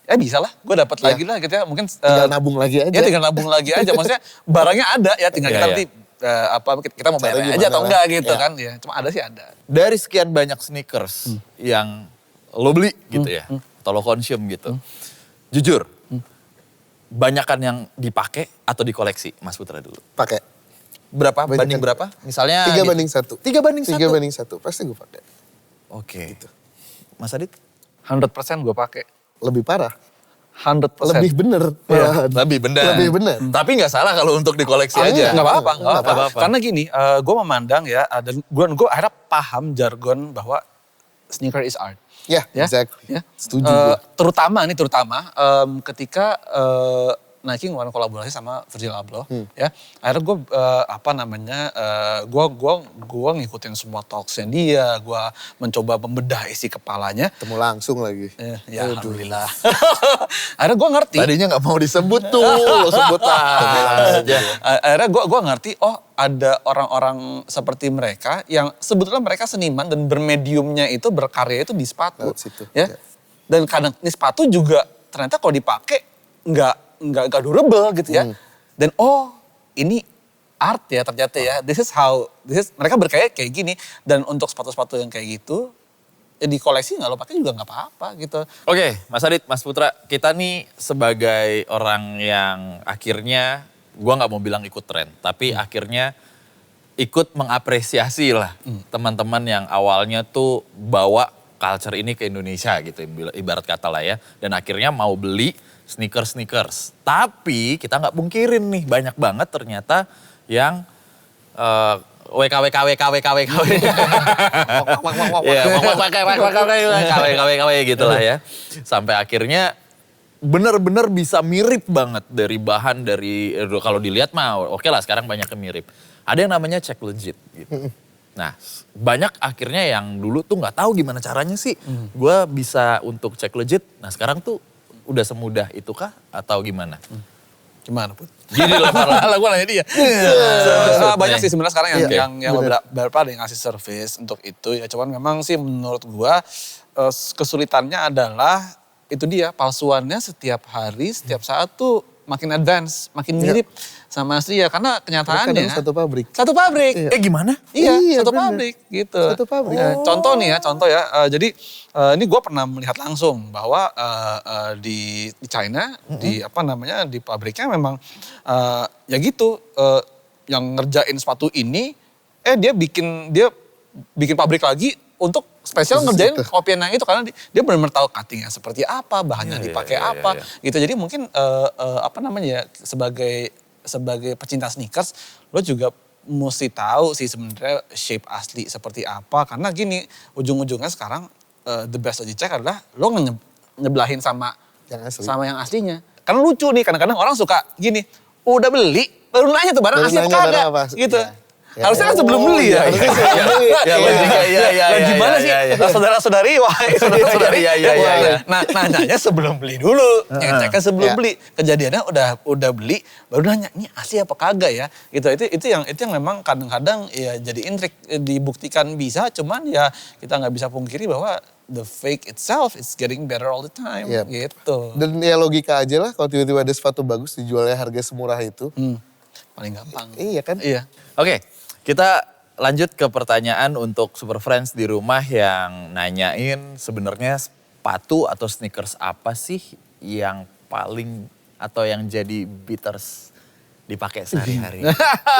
kayak bisa lah, gue dapat Iya. lagi lah gitu ya. Mungkin Tinggal nabung lagi aja. Ya tinggal nabung lagi aja. Maksudnya barangnya ada ya, tinggal Iya, kita iya. nanti kita mau bayar Caranya aja atau gimana enggak lah. gitu Iya. kan ya. Cuma ada sih ada. Dari sekian banyak sneakers yang lo beli gitu ya, atau lo consume gitu. Jujur, banyakan yang dipakai atau dikoleksi, Mas Putra dulu. Pakai. Berapa? Banyakan. Banding berapa? Misalnya 3 banding 1. 3 banding 1? 3 banding 1. Pasti gue pakai. Oke. Mas Adit? 100% gue pakai. Lebih parah. 100%. Lebih bener. Iya, malahan. Lebih benar. Lebih bener. Tapi nggak salah kalau untuk dikoleksi aja. Nggak apa-apa, nggak Nggak apa-apa. apa-apa. Karena gini, gue memandang ya, dan gue akhirnya paham jargon bahwa sneaker is art. Ya, Ya, exactly. ya. Setuju gue. Terutama ketika Nike ngeluarin kolaborasi sama Virgil Abloh ya. Akhirnya gue gue ngikutin semua talksnya dia, gue mencoba membedah isi kepalanya. Temu langsung lagi. Ya alhamdulillah. Akhirnya gue ngerti. Tadinya nggak mau disebut tuh, lo sebut aja. Akhirnya gue ngerti, oh ada orang-orang seperti mereka yang sebetulnya mereka seniman dan bermediumnya itu berkarya itu di sepatu. Lewat situ, Ya. ya. Dan kadang ini sepatu juga ternyata kalau dipakai nggak durable gitu ya. Dan ini art ya ternyata ya. Mereka berkarya kayak gini. Dan untuk sepatu-sepatu yang kayak gitu, ya di koleksi nggak lo pakai juga nggak apa-apa gitu. Oke, Mas Adit, Mas Putra, kita nih sebagai orang yang akhirnya, gua nggak mau bilang ikut tren, tapi akhirnya ikut mengapresiasi lah teman-teman yang awalnya tuh bawa culture ini ke Indonesia gitu, ibarat kata lah ya. Dan akhirnya mau beli sneakers. Tapi kita nggak pungkirin nih, banyak banget ternyata yang KW gitu lah ya. Sampai akhirnya benar-benar bisa mirip banget dari bahan, dari kalau dilihat mah oke lah sekarang banyak yang mirip. Ada yang namanya check legit gitu. Nah banyak akhirnya yang dulu tuh nggak tahu gimana caranya sih gue bisa untuk check legit. Nah sekarang tuh udah semudah itukah atau gimana? Gimana Put? Gini lah parah. Gue nanya dia. Banyak sih sebenarnya sekarang yang beberapa ada yang ngasih service untuk itu ya. Cuman memang sih menurut gua kesulitannya adalah itu dia palsuannya setiap hari, setiap saat tuh makin advance, makin mirip sama asli ya. Karena kenyataannya Satu pabrik. satu pabrik. Gimana? Iya, satu bener. pabrik gitu. Satu pabrik. Contoh ya. Jadi ini gue pernah melihat langsung bahwa di China, di pabriknya memang ya gitu. Yang ngerjain sepatu ini, dia bikin pabrik lagi untuk spesial Khusus ngerjain itu. kopian yang itu karena dia benar-benar tahu cuttingnya seperti apa, bahannya dipakai apa, gitu. Jadi mungkin sebagai pecinta sneakers, lo juga mesti tahu sih sebenarnya shape asli seperti apa. Karena gini, ujung-ujungnya sekarang the best to dicek adalah lo nyebelahin sama yang aslinya. Karena lucu nih, kadang-kadang orang suka gini, udah beli, baru nanya tuh barang asli apa kagak, gitu. Harusnya kan sebelum beli ya. Gimana sih saudara-saudari, saudara-saudari. Nah, nanyanya sebelum beli dulu. Ngeceknya sebelum beli. Kejadiannya udah beli, baru nanya, ini asli apa kagak ya? Gitu. Itu yang memang kadang-kadang ya jadi intrik, dibuktikan bisa, cuman ya kita nggak bisa pungkiri bahwa the fake itself is getting better all the time. Gitu. Dan ya logika aja lah kalau tiba-tiba ada sepatu bagus dijualnya harga semurah itu. Paling gampang. Iya kan? Iya. Oke, kita lanjut ke pertanyaan untuk Super Friends di rumah yang nanyain sebenarnya sepatu atau sneakers apa sih yang paling atau yang jadi beaters dipakai sehari-hari.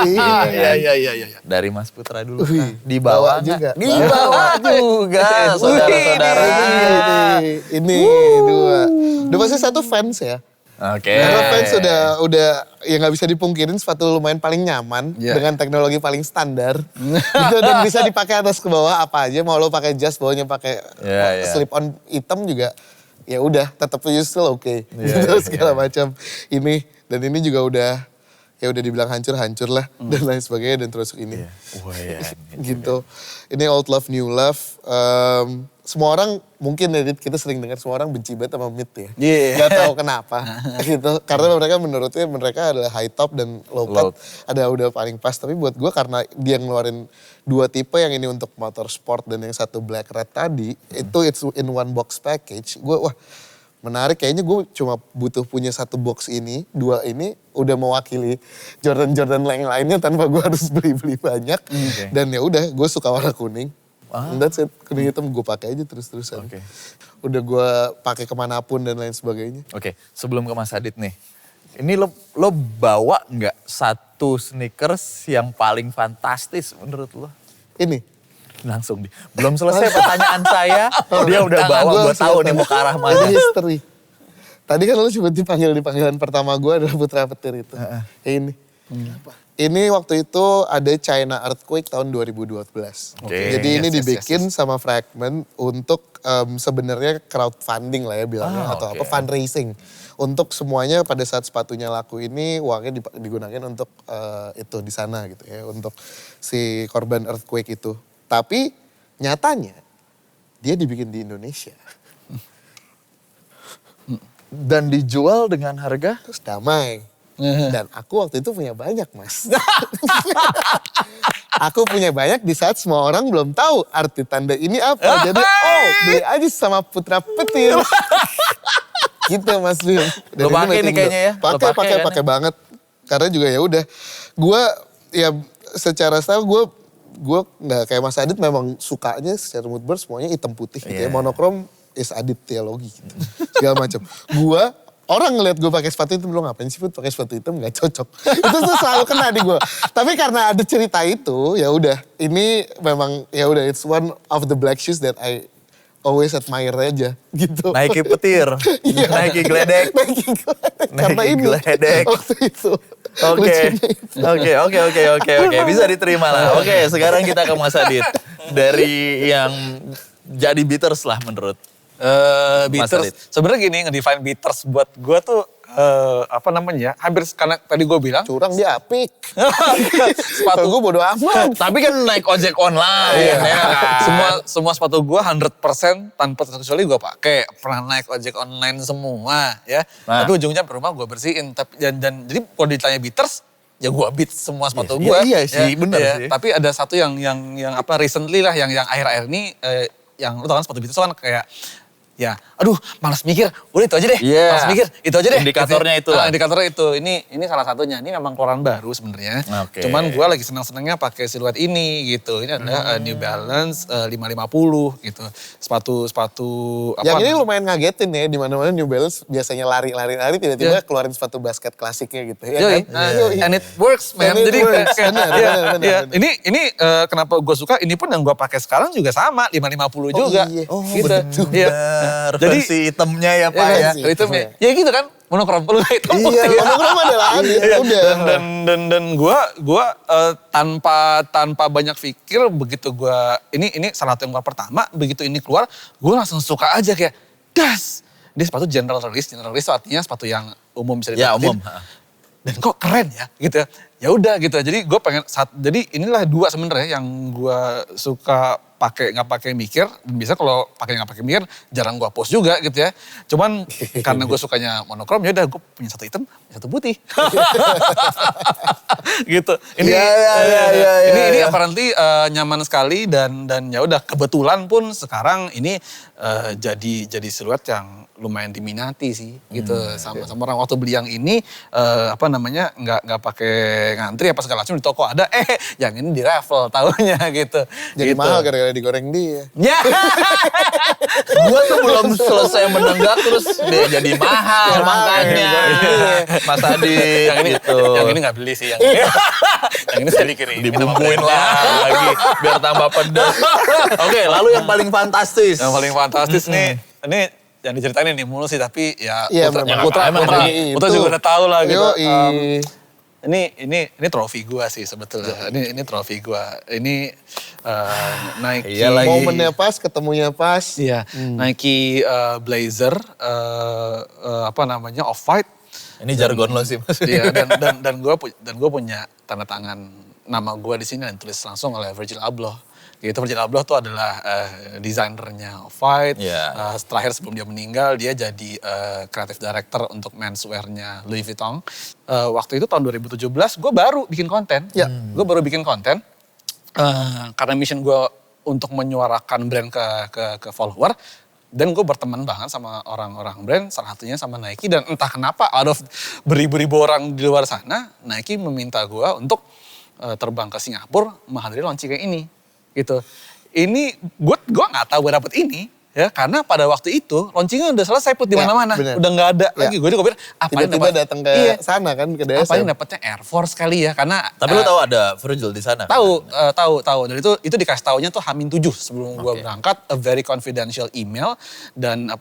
Iya. Dari Mas Putra dulu. Di bawah juga. Di bawah juga, saudara-saudara. Ini dua. Udah pasti satu fans ya. Oke. Karena fans udah ya nggak bisa dipungkirin sepatu lumayan paling nyaman dengan teknologi paling standar. Gitu, dan bisa dipakai atas ke bawah apa aja. Mau lo pakai jas, bawahnya pakai slip on hitam juga. Ya udah, tetap still oke. Gitu segala macam. Ini juga udah dibilang hancur-hancur lah dan lain sebagainya dan terus ini. Gitu. Ini old love, new love. Semua orang mungkin kita sering dengar semua orang benci banget sama mid ya. Gak tahu kenapa gitu. Karena mereka adalah high top dan low cut ada udah paling pas. Tapi buat gue karena dia ngeluarin dua tipe, yang ini untuk motorsport dan yang satu black red tadi, itu it's in one box package. Gue menarik, kayaknya gue cuma butuh punya satu box ini, dua ini udah mewakili Jordan lainnya tanpa gue harus beli banyak. Dan ya udah, gue suka warna kuning. And that's it, kuning hitam gue pakai aja terus-terusan. Udah gue pakai kemanapun dan lain sebagainya. Oke, sebelum ke Mas Adit nih, ini lo bawa nggak satu sneakers yang paling fantastis menurut lo? Ini. Langsung belum selesai pertanyaan saya, dia udah bawa, gue tahu nih mau ke arah mana. Ini history. Tadi kan lo cuma dipanggil di panggilan pertama gue adalah Putra Petir itu. Ini. Ini waktu itu ada China Earthquake tahun 2012. Jadi ini dibikin sama Fragment untuk sebenarnya crowdfunding lah ya bilangnya, atau fundraising untuk semuanya pada saat sepatunya laku ini uangnya digunakan untuk itu di sana gitu ya, untuk si korban earthquake itu. Tapi nyatanya dia dibikin di Indonesia. Dan dijual dengan harga? Terus damai. Dan aku waktu itu punya banyak, Mas. Aku punya banyak di saat semua orang belum tahu arti tanda ini apa. Jadi beli aja sama Putra Petir. Gitu Mas Bim. Lo pakai nih kayaknya ya? Lo pakai Pakai banget. Karena juga ya udah, gue ya secara style gue nggak kayak Mas Adit, memang sukanya secara mood board semuanya hitam putih gitu ya. Monokrom is Adit teologi gitu. Segala macam. Gue orang ngeliat gue pakai sepatu hitam, lo ngapain sih Put pakai sepatu hitam, nggak cocok. Itu tuh selalu kena di gue. Tapi karena ada cerita itu, ya udah. Ini memang ya udah, it's one of the black shoes that I always admire aja gitu. Nike petir, Iya. Nike geledek. Nike geledek. Karena Nike ini geledek. waktu itu. Oke, bisa diterima lah. Oke, sekarang kita ke Mas Adit. Dari yang jadi beaters lah menurut Mas Adit. Beaters, sebenarnya gini, ngedefine beaters buat gue tuh hampir karena tadi gue bilang Curang dia apik. sepatu Gue bodo amat. Tapi kan naik ojek online, Iya. ya kan? semua sepatu gue 100% tanpa terkecuali gue pakai. Pernah naik ojek online semua ya. Nah. Tapi ujungnya di rumah gue bersihin. Tapi dan jadi kalau ditanya beaters, ya gue beat semua sepatu Iya, gue. iya sih, bener sih. Tapi ada satu yang recently lah yang akhir-akhir ini yang lu tau kan sepatu beaters kan kayak ya, aduh malas mikir, udah itu aja deh. Iya. Malas mikir, itu aja deh. Indikatornya itu lah. Indikatornya itu, ini salah satunya. Ini memang keluaran baru sebenarnya. Oke. Cuman gue lagi senang-senangnya pakai siluet ini gitu. Ini adalah New Balance 550 gitu. Sepatu apa? Yang ini lumayan ngagetin ya, di mana-mana New Balance biasanya lari tiba-tiba keluarin sepatu basket klasiknya gitu ya Yoi. kan. Yoi. And it works man. And it Jadi works. kayak- Benar, iya, benar, iya. benar. Ini kenapa gue suka, ini pun yang gue pakai sekarang juga sama 550 juga. iya. Oh, gitu. bener. Iya. Jadi versi hitamnya ya Pak Iya, ya. kan? itu ya gitu kan, monokrom lu hitam Iya, putih. monokrom adalah Adit, Iya. udah. Dan gua tanpa banyak pikir begitu gua ini salah satu yang gua pertama, begitu ini keluar gua langsung suka aja kayak das. Dia sepatu general release itu artinya sepatu yang umum bisa Ya didapetin. umum. Dan kok keren ya gitu ya. Ya udah gitu. Jadi gue pengen jadi inilah dua sebenarnya yang gue suka pakai nggak pakai mikir. Bisa kalau pakai nggak pakai mikir jarang gue post juga gitu ya. Cuman karena gue sukanya monokrom ya udah gue punya satu hitam, satu putih. Gitu. Ini ini apparently nyaman sekali dan ya udah kebetulan pun sekarang ini jadi siluet yang lumayan diminati sih gitu sama orang waktu beli yang ini nggak pakai ngantri apa segala macam di toko ada yang ini di raffle tahunya gitu. Jadi gitu. mahal gara-gara digoreng dia. Ya. Gue tuh belum selesai menenggak terus dia jadi mahal Ya, makanya. Mas Adi yang ini gitu. yang ini nggak beli sih yang ini. Yang ini saya dikirim Dibumbuin lagi biar tambah pedas. Oke, lalu yang paling fantastis. Yang paling fantastis nih ini yang diceritain ini mulu sih tapi ya Iya, Putra memang Putra itu. juga udah tahu lah gitu. Yoi. Ini trofi gua sih sebetulnya. Ini trofi gua. Ini Nike. Iya lagi. Momennya pas, ketemunya pas. Iya, Nike Blazer off-white. Ini jargon lo sih Mas. Iya dan gue punya tanda tangan nama gue di sini dan tulis langsung oleh Virgil Abloh. Gitu Virgil Abloh tuh adalah desainernya Off-White. Yeah. Terakhir sebelum dia meninggal dia jadi creative director untuk menswear-nya Louis Vuitton. Waktu itu tahun 2017 gue baru bikin konten. Ya. Gue baru bikin konten karena mission gue untuk menyuarakan brand ke follower. Dan gue berteman banget sama orang-orang brand, salah satunya sama Nike. Dan entah kenapa out of beribu-ribu orang di luar sana, Nike meminta gue untuk terbang ke Singapura menghadiri launching kayak ini. Gitu. Ini gue gak tahu gue dapet ini. Ya, karena pada waktu itu launchingnya udah selesai Put di Ya, mana-mana. bener. Udah gak ada Ya. lagi. Gue juga pikir Tiba-tiba datang ke sana kan, ke apa DSM. yang dapetnya Air Force kali ya. Karena Tapi lo tahu ada Virgil di sana? Tahu. Dan itu dikasih taunya tuh H-7 sebelum gua berangkat, a very confidential email dan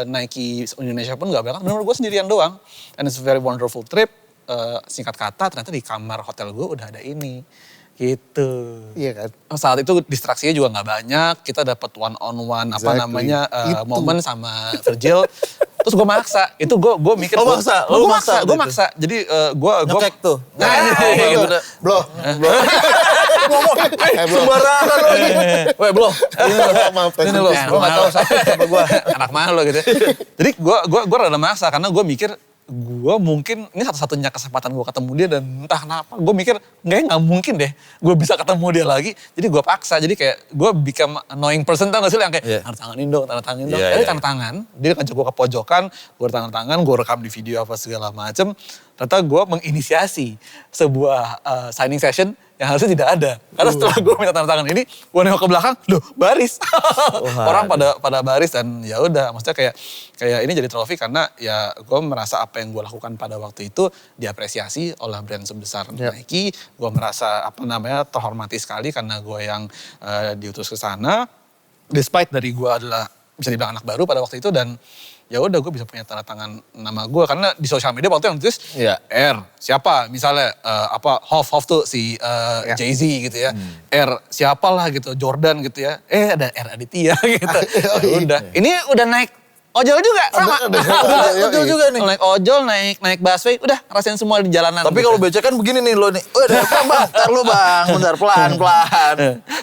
Nike Indonesia pun gak berangkat, benar gue sendirian doang. And it's a very wonderful trip. Singkat kata ternyata di kamar hotel gue udah ada ini. Gitu. Iya kan. Saat itu distraksinya juga nggak banyak, kita dapat one on one Exactly. momen sama Virgil. Terus gue maksa, itu gue mikir. Oh, maksa? Lu maksa Gue gitu? maksa. Jadi gue Nyekek tuh. Nah, ini gitu. Bro. Ngomong, Bro. sembarangan lo ini. Weh, belum. Maaf, Ini lo, Ya, gue gak tahu siapa gue. Anak mana lo gitu. Jadi gue rada maksa karena gue mikir gue mungkin ini satu-satunya kesempatan gue ketemu dia dan entah kenapa gue mikir nggak mungkin deh gue bisa ketemu dia lagi. Jadi gue paksa, jadi kayak gue become annoying person, tau gak sih yang kayak tanda tanganin dong. Jadi tanda tangan, dia ngajak gue ke pojokan, gue tanda tangan, gue rekam di video apa segala macem. Ternyata gue menginisiasi sebuah signing session yang harusnya tidak ada. Karena setelah gue minta tanda tangan ini, gue nengok ke belakang, loh baris. Orang pada baris dan ya udah, maksudnya kayak ini jadi trofi karena ya gue merasa apa yang gue lakukan pada waktu itu diapresiasi oleh brand sebesar Nike. Gue merasa terhormati sekali karena gue yang diutus ke sana. Despite dari gue adalah bisa dibilang anak baru pada waktu itu dan ya udah gue bisa punya tanda tangan nama gue karena di sosial media waktu yang tulis R siapa misalnya Hoff tuh si Jay-Z gitu ya, R siapalah gitu, Jordan gitu ya, ada R Aditya gitu. Ya udah, ini udah naik ojol juga sama. Ojol juga nih. Naik ojol, naik busway, udah rasain semua di jalanan. Tapi gitu. kalau becek kan begini nih lo nih. Udah bang, ntar lo bang, bentar pelan-pelan.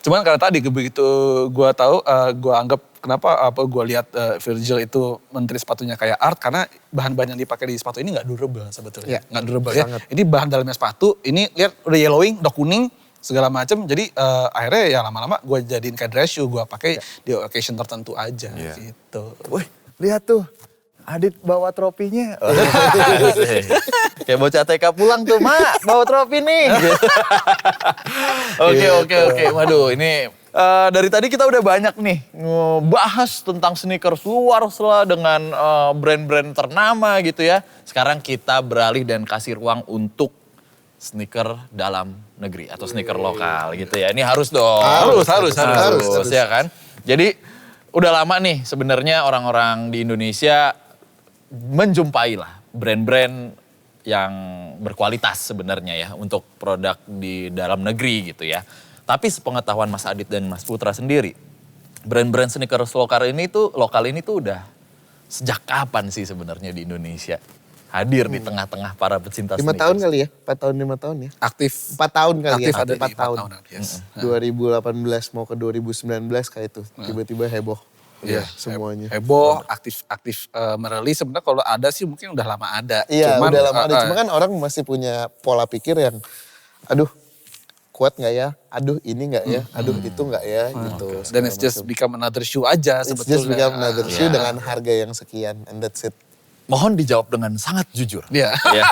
Cuman karena tadi begitu gue tahu, gue anggap kenapa gue lihat Virgil itu menteri sepatunya kayak art karena bahan-bahan yang dipakai di sepatu ini nggak durable sebetulnya, nggak durable ya. Ini bahan dalamnya sepatu, ini lihat udah yellowing, udah kuning segala macem. Jadi akhirnya ya lama-lama gue jadiin kayak dress shoe, gue pakai di occasion tertentu aja gitu. Wih, lihat tuh. Adit bawa tropinya. Kayak bocah TK pulang tuh, Mak, bawa trofi nih. Oke. Waduh, ini dari tadi kita udah banyak nih bahas tentang sneakers luar setelah dengan brand-brand ternama gitu ya. Sekarang kita beralih dan kasih ruang untuk sneaker dalam negeri atau sneaker lokal gitu ya. Ini harus dong. Harus ya kan. Jadi udah lama nih sebenarnya orang-orang di Indonesia menjumpai lah brand-brand yang berkualitas sebenarnya ya untuk produk di dalam negeri gitu ya. Tapi sepengetahuan Mas Adit dan Mas Putra sendiri, brand-brand sneakers lokal ini tuh udah sejak kapan sih sebenarnya di Indonesia hadir di tengah-tengah para pecinta 5 sneakers? tahun kali ya? 4 tahun 5 tahun ya? Aktif 4 tahun kali aktif ya? ada 4 di 4 tahun. tahun. Yes. 2018 mau ke 2019 kayak itu. Tiba-tiba heboh. Iya, semuanya. heboh, aktif merilis. Sebenarnya kalau ada sih mungkin udah lama ada. Iya, Cuman, udah lama ada. Cuma kan orang masih punya pola pikir yang, aduh kuat nggak ya? Aduh ini nggak ya? Aduh itu nggak ya? Gitu. Dan it's just become another shoe aja It's sebetulnya. just become another shoe Iya. dengan harga yang sekian. And that's it. Mohon dijawab dengan sangat jujur. Iya. Ya.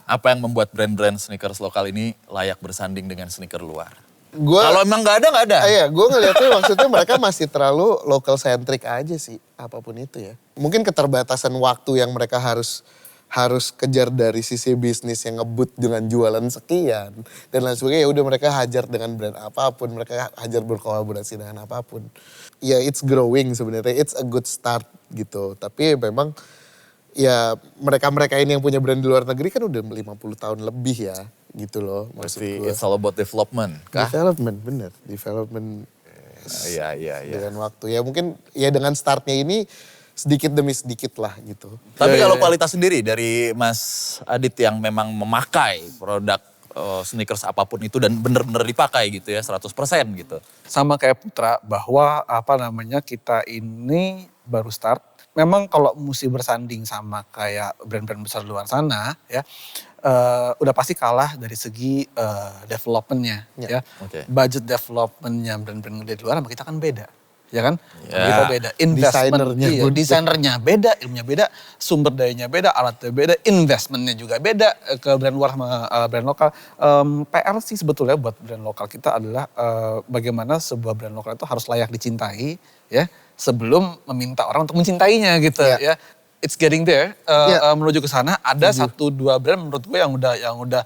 Apa yang membuat brand-brand sneakers lokal ini layak bersanding dengan sneaker luar? Kalau emang nggak ada. Iya, gue ngeliatnya maksudnya mereka masih terlalu local centric aja sih, apapun itu ya. Mungkin keterbatasan waktu yang mereka harus kejar dari sisi bisnis yang ngebut dengan jualan sekian dan lain sebagainya. Ya udah mereka hajar dengan brand apapun, mereka hajar berkolaborasi dengan apapun. Ya it's growing sebenarnya, it's a good start gitu. Tapi memang ya mereka ini yang punya brand di luar negeri kan udah 50 tahun lebih ya gitu loh maksud Berarti gue. it's all about development kah? Development, bener. Development Iya. dengan waktu. Ya mungkin ya dengan startnya ini sedikit demi sedikit lah gitu. Tapi kalau kualitas sendiri dari Mas Adit yang memang memakai produk sneakers apapun itu dan bener-bener dipakai gitu ya 100% gitu. Sama kayak Putra bahwa kita ini baru start. Memang kalau mesti bersanding sama kayak brand-brand besar luar sana ya, udah pasti kalah dari segi developmentnya ya. Oke. Budget developmentnya brand-brand gede di luar sama kita kan beda. Ya kan? Ya. Kita beda. Investment, Desainernya iya, beda. desainernya beda, ilmunya beda, sumber dayanya beda, alatnya beda, investmentnya juga beda ke brand luar sama brand lokal. PR sih sebetulnya buat brand lokal kita adalah bagaimana sebuah brand lokal itu harus layak dicintai ya sebelum meminta orang untuk mencintainya gitu ya. It's getting there, menuju ke sana. Ada 1-2 brand menurut gue yang udah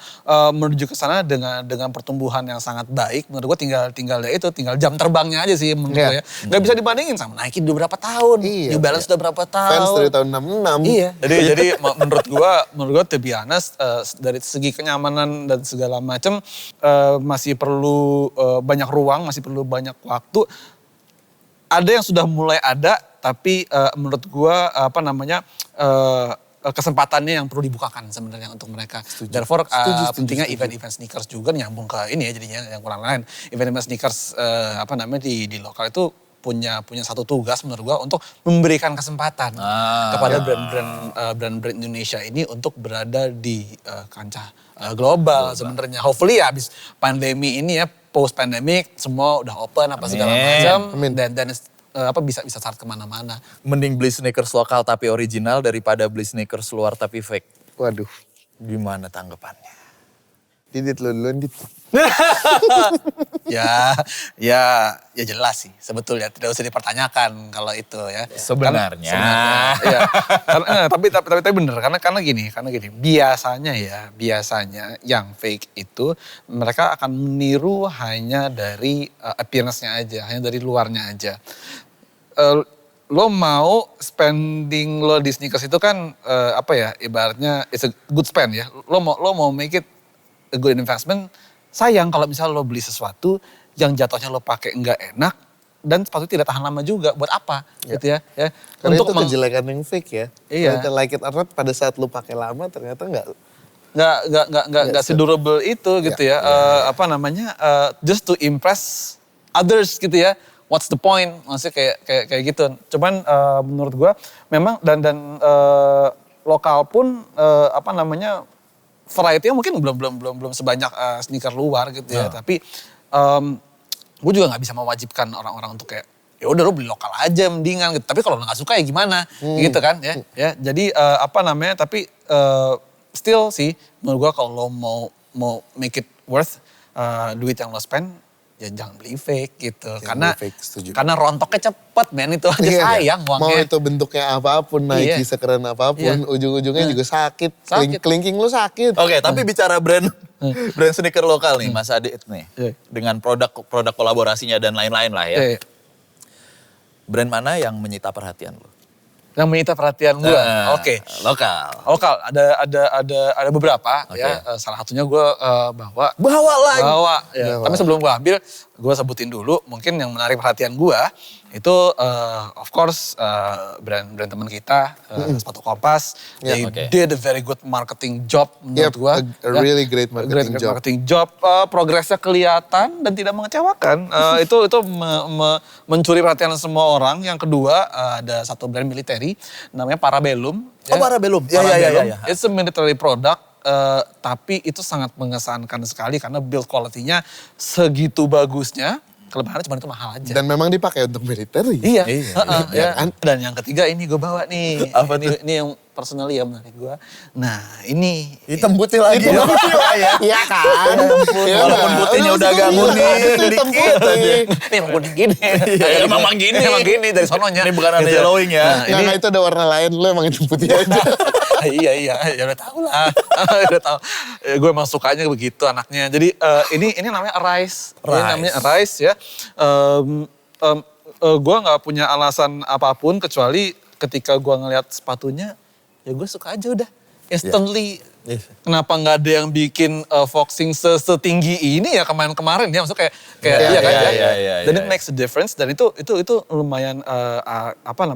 menuju ke sana dengan pertumbuhan yang sangat baik. Menurut gue tinggal jam terbangnya aja sih menurut gue ya. Gak bisa dibandingin sama Nike udah berapa tahun, New Balance udah berapa tahun. Fans dari tahun 66. Iya. Jadi menurut gue to be honest, dari segi kenyamanan dan segala macam masih perlu banyak ruang, masih perlu banyak waktu. Ada yang sudah mulai ada, tapi menurut gue kesempatannya yang perlu dibukakan sebenarnya untuk mereka. Therefore pentingnya event-event sneakers juga nyambung ke ini ya jadinya yang kurang lain. Event-event sneakers di lokal itu punya satu tugas menurut gua untuk memberikan kesempatan kepada brand-brand Indonesia ini untuk berada di kancah global sebenarnya. Hopefully ya habis pandemi ini ya, post pandemic semua udah open apa segala macam dan bisa start kemana-mana. Mending beli sneakers lokal tapi original daripada beli sneakers luar tapi fake. Waduh. Gimana tanggapannya? Didit lu duluan, Dit. ya jelas sih sebetulnya, tidak usah dipertanyakan kalau itu ya. Sebenarnya. Ya. Tapi bener karena gini biasanya yang fake itu mereka akan meniru hanya dari appearance-nya aja, hanya dari luarnya aja. Lo mau spending lo di sneakers itu kan ibaratnya it's a good spend ya. Lo mau make it a good investment. Sayang kalau misalnya lo beli sesuatu yang jatuhnya lo pakai nggak enak dan sepatu tidak tahan lama juga. Buat apa gitu ya? Karena untuk itu kejelekan yang fake ya. Iya. Like it or not, pada saat lo pakai lama ternyata nggak sedurable itu gitu ya. Just to impress others gitu ya. What's the point? Maksudnya kayak gitu. Cuman menurut gue memang dan lokal pun variety-nya mungkin belum sebanyak sneaker luar gitu ya. Tapi gue juga nggak bisa mewajibkan orang-orang untuk kayak ya udah lo beli lokal aja mendingan gitu. Tapi kalau lo nggak suka ya gimana gitu kan ya. Jadi tapi still sih menurut gue kalau lo mau make it worth duit yang lo spend, ya jangan beli fake gitu. Karena rontoknya cepet men, itu aja sayang uangnya. Mau itu bentuknya apapun, Nike sekeren apapun, ujung-ujungnya juga sakit. Kelingking lu sakit. Oke, tapi bicara brand sneaker lokal nih Mas Adit nih. Dengan produk kolaborasinya dan lain-lain lah ya. Brand mana yang menyita perhatian lo? Yang menyita perhatian gue, oke. Lokal, ada beberapa ya. Salah satunya gue bawa ya. Tapi sebelum gue ambil, gue sebutin dulu mungkin yang menarik perhatian gue itu of course brand teman kita, Sepatu Kompas. They did a very good marketing job menurut gue. A really great marketing job. Progresnya kelihatan dan tidak mengecewakan. Itu mencuri perhatian semua orang. Yang kedua ada satu brand military namanya Parabellum. Parabellum. Ya. It's a military product. Tapi itu sangat mengesankan sekali karena build quality-nya segitu bagusnya. Kelebihannya cuma itu mahal aja. Dan memang dipakai untuk militer. Iya. Dan yang ketiga ini gue bawa nih. Apa nih? Ini yang personally ya menarik gue. Nah ini. Hitam putih lagi. Iya kan. Walaupun putihnya udah ganggu nih. Hitam putih. Ini emang gini. Emang gini dari sononya. Ini bukan ada yellowing ya. Nah itu ada warna lain, lu emang hitam putih aja. Iya, ya udah tahu lah. Udah tahu. Gue emang sukanya begitu anaknya. Jadi ini namanya Arise. Ini namanya Arise ya. Gue nggak punya alasan apapun kecuali ketika gue ngeliat sepatunya, ya gue suka aja udah. Instantly. Kenapa nggak ada yang bikin Foxing setinggi ini ya kemarin ya, maksudnya kayak dan it makes a difference dan itu lumayan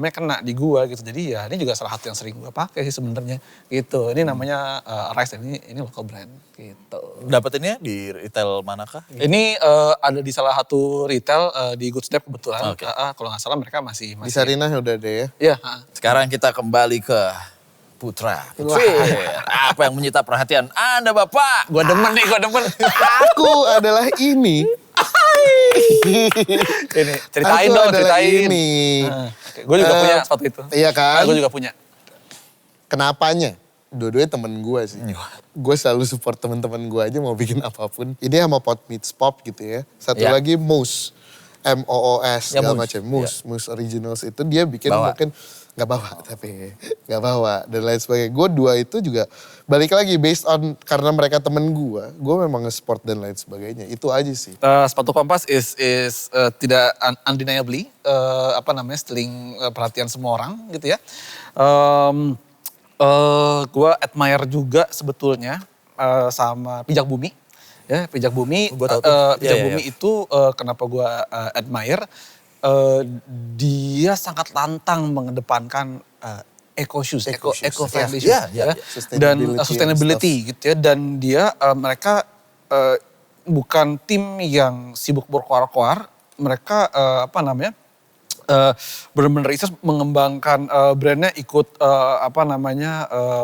kena di gua gitu. Jadi ya ini juga salah satu yang sering gua pakai sih sebenarnya gitu. Ini namanya Rise, ini local brand gitu. Dapetinnya di retail manakah? Ini ada di salah satu retail di Good Step kebetulan. Kalau nggak salah mereka masih di Sarinah udah deh ya. Iya. Sekarang kita kembali ke Putra. Apa yang menyita perhatian Anda Bapak? Gue demen. Aku adalah ini. Ini ceritain dong. Ini. Gue juga punya sepatu itu. Iya kan? Gue juga punya. Kenapanya? Dua-duanya temen gue sih. Gue selalu support temen-temen gue aja mau bikin apapun. Ini sama Pot Meets Pop gitu ya. Satu lagi Moose. MOOS segala macam. Moose Originals itu dia bikin mungkin gak bawa dan lain sebagainya. Gue dua itu juga balik lagi based on karena mereka temen gue memang nge-sport dan lain sebagainya. Itu aja sih. Sepatu Kompas is tidak undeniably stealing perhatian semua orang gitu ya. Gue admire juga sebetulnya sama Pijak Bumi. Ya, Pijak Bumi, Bumi itu kenapa gue admire dia sangat lantang mengedepankan eco shoes, eco-friendly shoes, Ya, ya. Dan sustainability and sustainability gitu ya. Dan dia mereka bukan tim yang sibuk berkoar-koar, mereka benar-benar itu mengembangkan brandnya ikut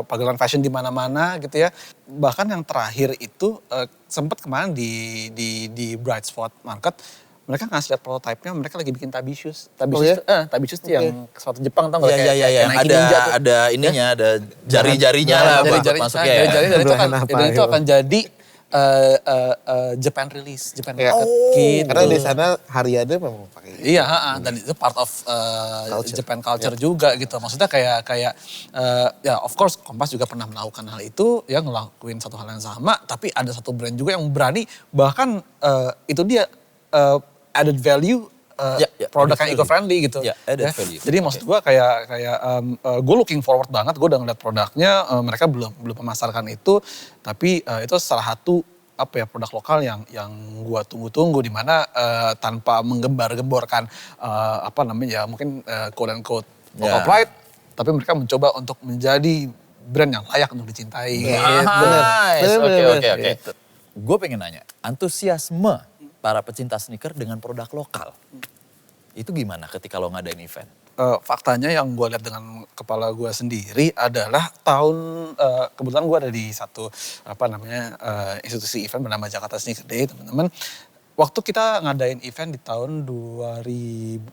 pagelaran fashion di mana-mana gitu ya. Bahkan yang terakhir itu sempat kemarin di Bright Spot Market mereka ngasih lihat prototipe-nya, mereka lagi bikin tabi shoes. Tabi shoes tuh yang sepatu Jepang tau gak? Iya. Ada ininya, ada jari-jarinya lah buat masuknya ya. Dan itu akan jadi Japan release, Japan market. Gitu. Karena di sana hariannya memang pakai. Iya, dan itu part of Japan culture juga gitu. Maksudnya kayak ya of course Kompas juga pernah melakukan hal itu, ya ngelakuin satu hal yang sama. Tapi ada satu brand juga yang berani, bahkan itu dia added value produk yang eco-friendly gitu. Ya, added value. Jadi maksud gue kayak gue looking forward banget, gue udah ngeliat produknya, mereka belum memasarkan itu, tapi itu salah satu produk lokal yang gue tunggu-tunggu, di mana tanpa menggembar-gemborkan mungkin quote and quote local pride, tapi mereka mencoba untuk menjadi brand yang layak untuk dicintai. Oke. Gue pengen nanya, antusiasme para pecinta sneaker dengan produk lokal. Itu gimana ketika lo ngadain event? Faktanya yang gue lihat dengan kepala gue sendiri adalah kebetulan gue ada di satu institusi event bernama Jakarta Sneaker Day, teman-teman. Waktu kita ngadain event di tahun 2018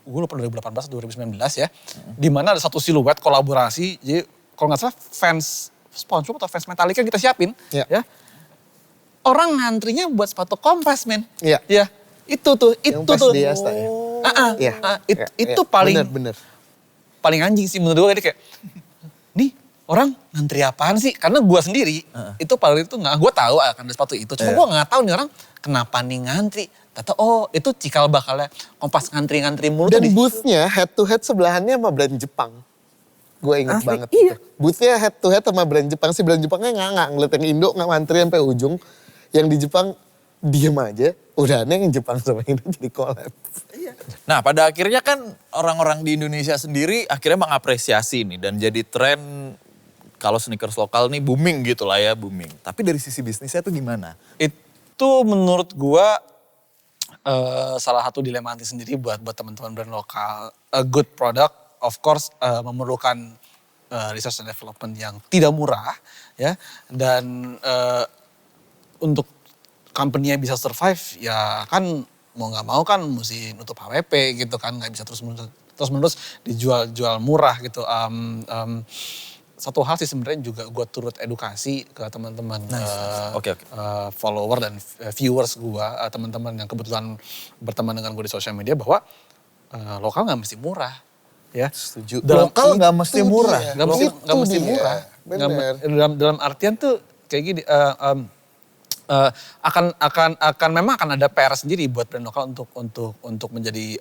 atau 2019 ya, di mana ada satu siluet kolaborasi, jadi kalau nggak salah fans SpongeBob atau fans Metallica kita siapin, ya. Orang ngantrinya buat sepatu Kompas, men. Iya. Ya, itu tuh. Itu paling Bener. paling anjing sih menurut gue. Jadi kayak, nih orang ngantri apaan sih? Karena gue sendiri itu paling itu nggak, gue tahu akan ada sepatu itu. Cuma gue nggak tahu nih orang kenapa nih ngantri. Tata itu cikal bakalnya Kompas ngantri mulu. Dan booth-nya head to head sebelahannya sama brand Jepang. Gue inget banget. Iya. Booth-nya head to head sama brand Jepang. Si brand Jepangnya nggak ngeliat yang Indo nggak ngantri sampai ujung. Yang di Jepang diem aja. Udah aneh yang Jepang sama Indo jadi collab. Nah pada akhirnya kan orang-orang di Indonesia sendiri akhirnya mengapresiasi nih. Dan jadi tren kalau sneakers lokal nih booming gitu lah ya, booming. Tapi dari sisi bisnisnya tuh gimana? Itu menurut gue salah satu dilema nanti sendiri buat teman-teman brand lokal. A good product of course memerlukan research and development yang tidak murah ya. Dan untuk company-nya bisa survive ya kan mau gak mau kan mesti nutup HWP gitu kan. Gak bisa terus-menerus dijual murah gitu. Satu hal sih sebenarnya juga gue turut edukasi ke teman-teman follower dan viewers gue, teman-teman yang kebetulan berteman dengan gue di sosial media, bahwa lokal gak mesti murah. Ya, setuju. Lokal nggak mesti murah. Nggak mesti murah. Dalam artian tuh kayak gini. Memang akan ada PR sendiri buat brand lokal untuk menjadi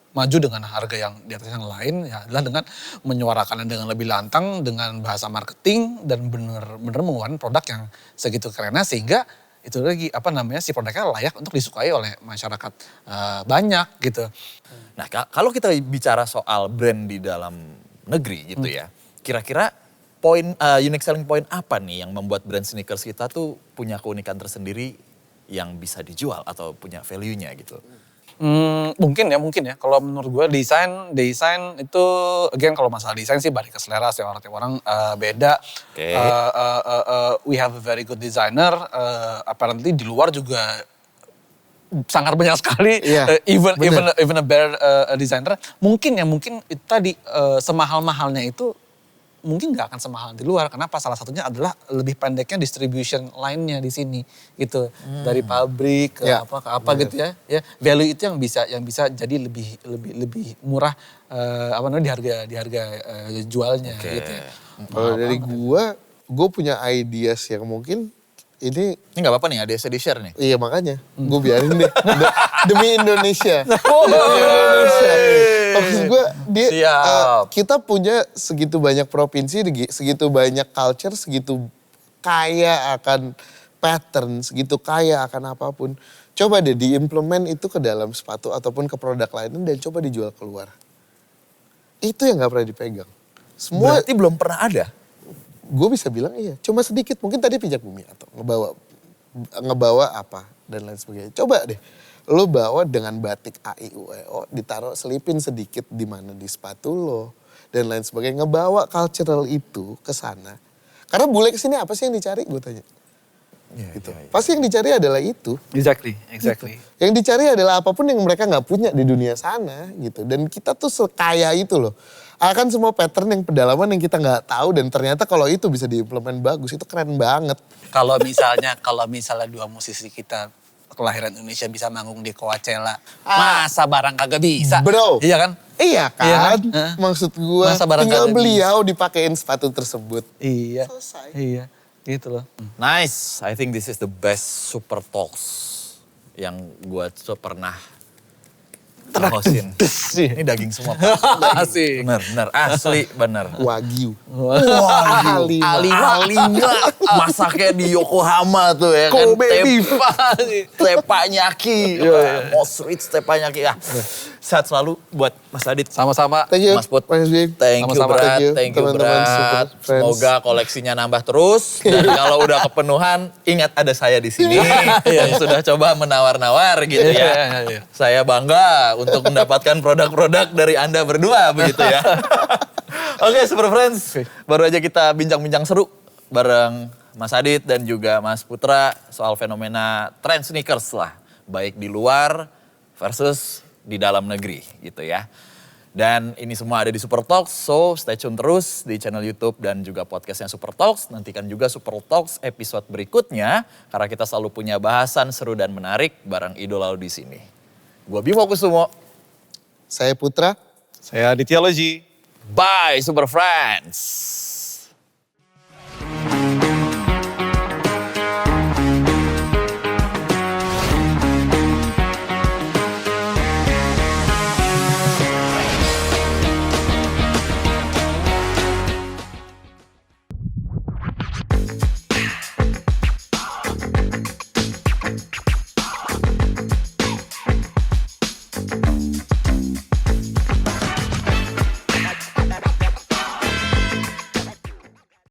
maju dengan harga yang di atas yang lain, ya adalah dengan menyuarakannya dengan lebih lantang, dengan bahasa marketing, dan bener-bener mengeluarkan produk yang segitu kerennya, sehingga itu lagi si produknya layak untuk disukai oleh masyarakat banyak gitu. Nah kalau kita bicara soal brand di dalam negeri gitu ya, kira-kira unique selling point apa nih yang membuat brand sneakers kita tuh punya keunikan tersendiri yang bisa dijual atau punya value-nya gitu? Mungkin ya. Kalau menurut gue desain itu, again kalau masalah desain sih balik ke selera, setiap orang beda. Okay. We have a very good designer. Apparently di luar juga sangat banyak sekali. Yeah, even a better designer. Mungkin itu tadi semahal-mahalnya itu mungkin nggak akan semahal di luar. Kenapa? Salah satunya adalah lebih pendeknya distribution line-nya di sini gitu. Dari pabrik ke apa gitu ya. Ya, value itu yang bisa jadi lebih murah di harga jualnya gitu. Kalau dari gue punya ideas yang mungkin ini nggak apa-apa nih, ada yang di share nih. Iya makanya, gue biarin deh. Demi Indonesia. Maksud gue, kita punya segitu banyak provinsi, segitu banyak culture, segitu kaya akan pattern, segitu kaya akan apapun. Coba deh diimplement itu ke dalam sepatu ataupun ke produk lain dan coba dijual keluar. Itu yang gak pernah dipegang. Semua Berarti belum pernah ada. gue bisa bilang iya, cuma sedikit. Mungkin tadi pijak bumi atau ngebawa apa dan lain sebagainya. Coba deh, lo bawa dengan batik AIUEO, ditaruh selipin sedikit di mana di sepatu lo dan lain sebagainya. Ngebawa cultural itu ke sana. Karena bule kesini apa sih yang dicari? Gue tanya. Gitu. Pasti yang dicari adalah itu. Exactly. Yang dicari adalah apapun yang mereka nggak punya di dunia sana gitu. Dan kita tuh sekaya itu loh. Akan semua pattern yang pedalaman yang kita nggak tahu dan ternyata kalau itu bisa diimplement bagus itu keren banget. Kalau misalnya dua musisi kita kelahiran Indonesia bisa manggung di Coachella, masa barang kagak bisa? Bro. Iya kan? Iya kan? Iya kan? Maksud gue Masa barang tinggal kagak beliau dipakein sepatu tersebut. Iya. Selesai. Iya. Gitu loh. Nice, I think this is the best Super Talks yang gue pernah hostin. Ini daging semua. Asik. Bener, asli bener. Wagyu. Alima. Masaknya di Yokohama tuh ya kan. Kobe beef. Teppanyaki. Most rich teppanyaki. Sehat selalu buat Mas Adit. Sama-sama. Thank you. Mas Put. Mas Bim. Thank you Sama-sama. berat, thank you teman-teman berat. Super Friends. Semoga koleksinya nambah terus. Dan kalau udah kepenuhan, ingat ada saya di sini yang sudah coba menawar-nawar gitu ya. Iya. Saya bangga untuk mendapatkan produk-produk dari Anda berdua begitu ya. Oke, Super Friends. Baru aja kita bincang-bincang seru bareng Mas Adit dan juga Mas Putra soal fenomena trend sneakers lah. Baik di luar versus di dalam negeri gitu ya. Dan ini semua ada di Super Talks, so stay tune terus di channel YouTube dan juga podcastnya Super Talks. Nantikan juga Super Talks episode berikutnya karena kita selalu punya bahasan seru dan menarik bareng idola lo di sini. Gua Bimo Kusumo. Saya Putra. Saya Aditya Loji. Bye Super Friends.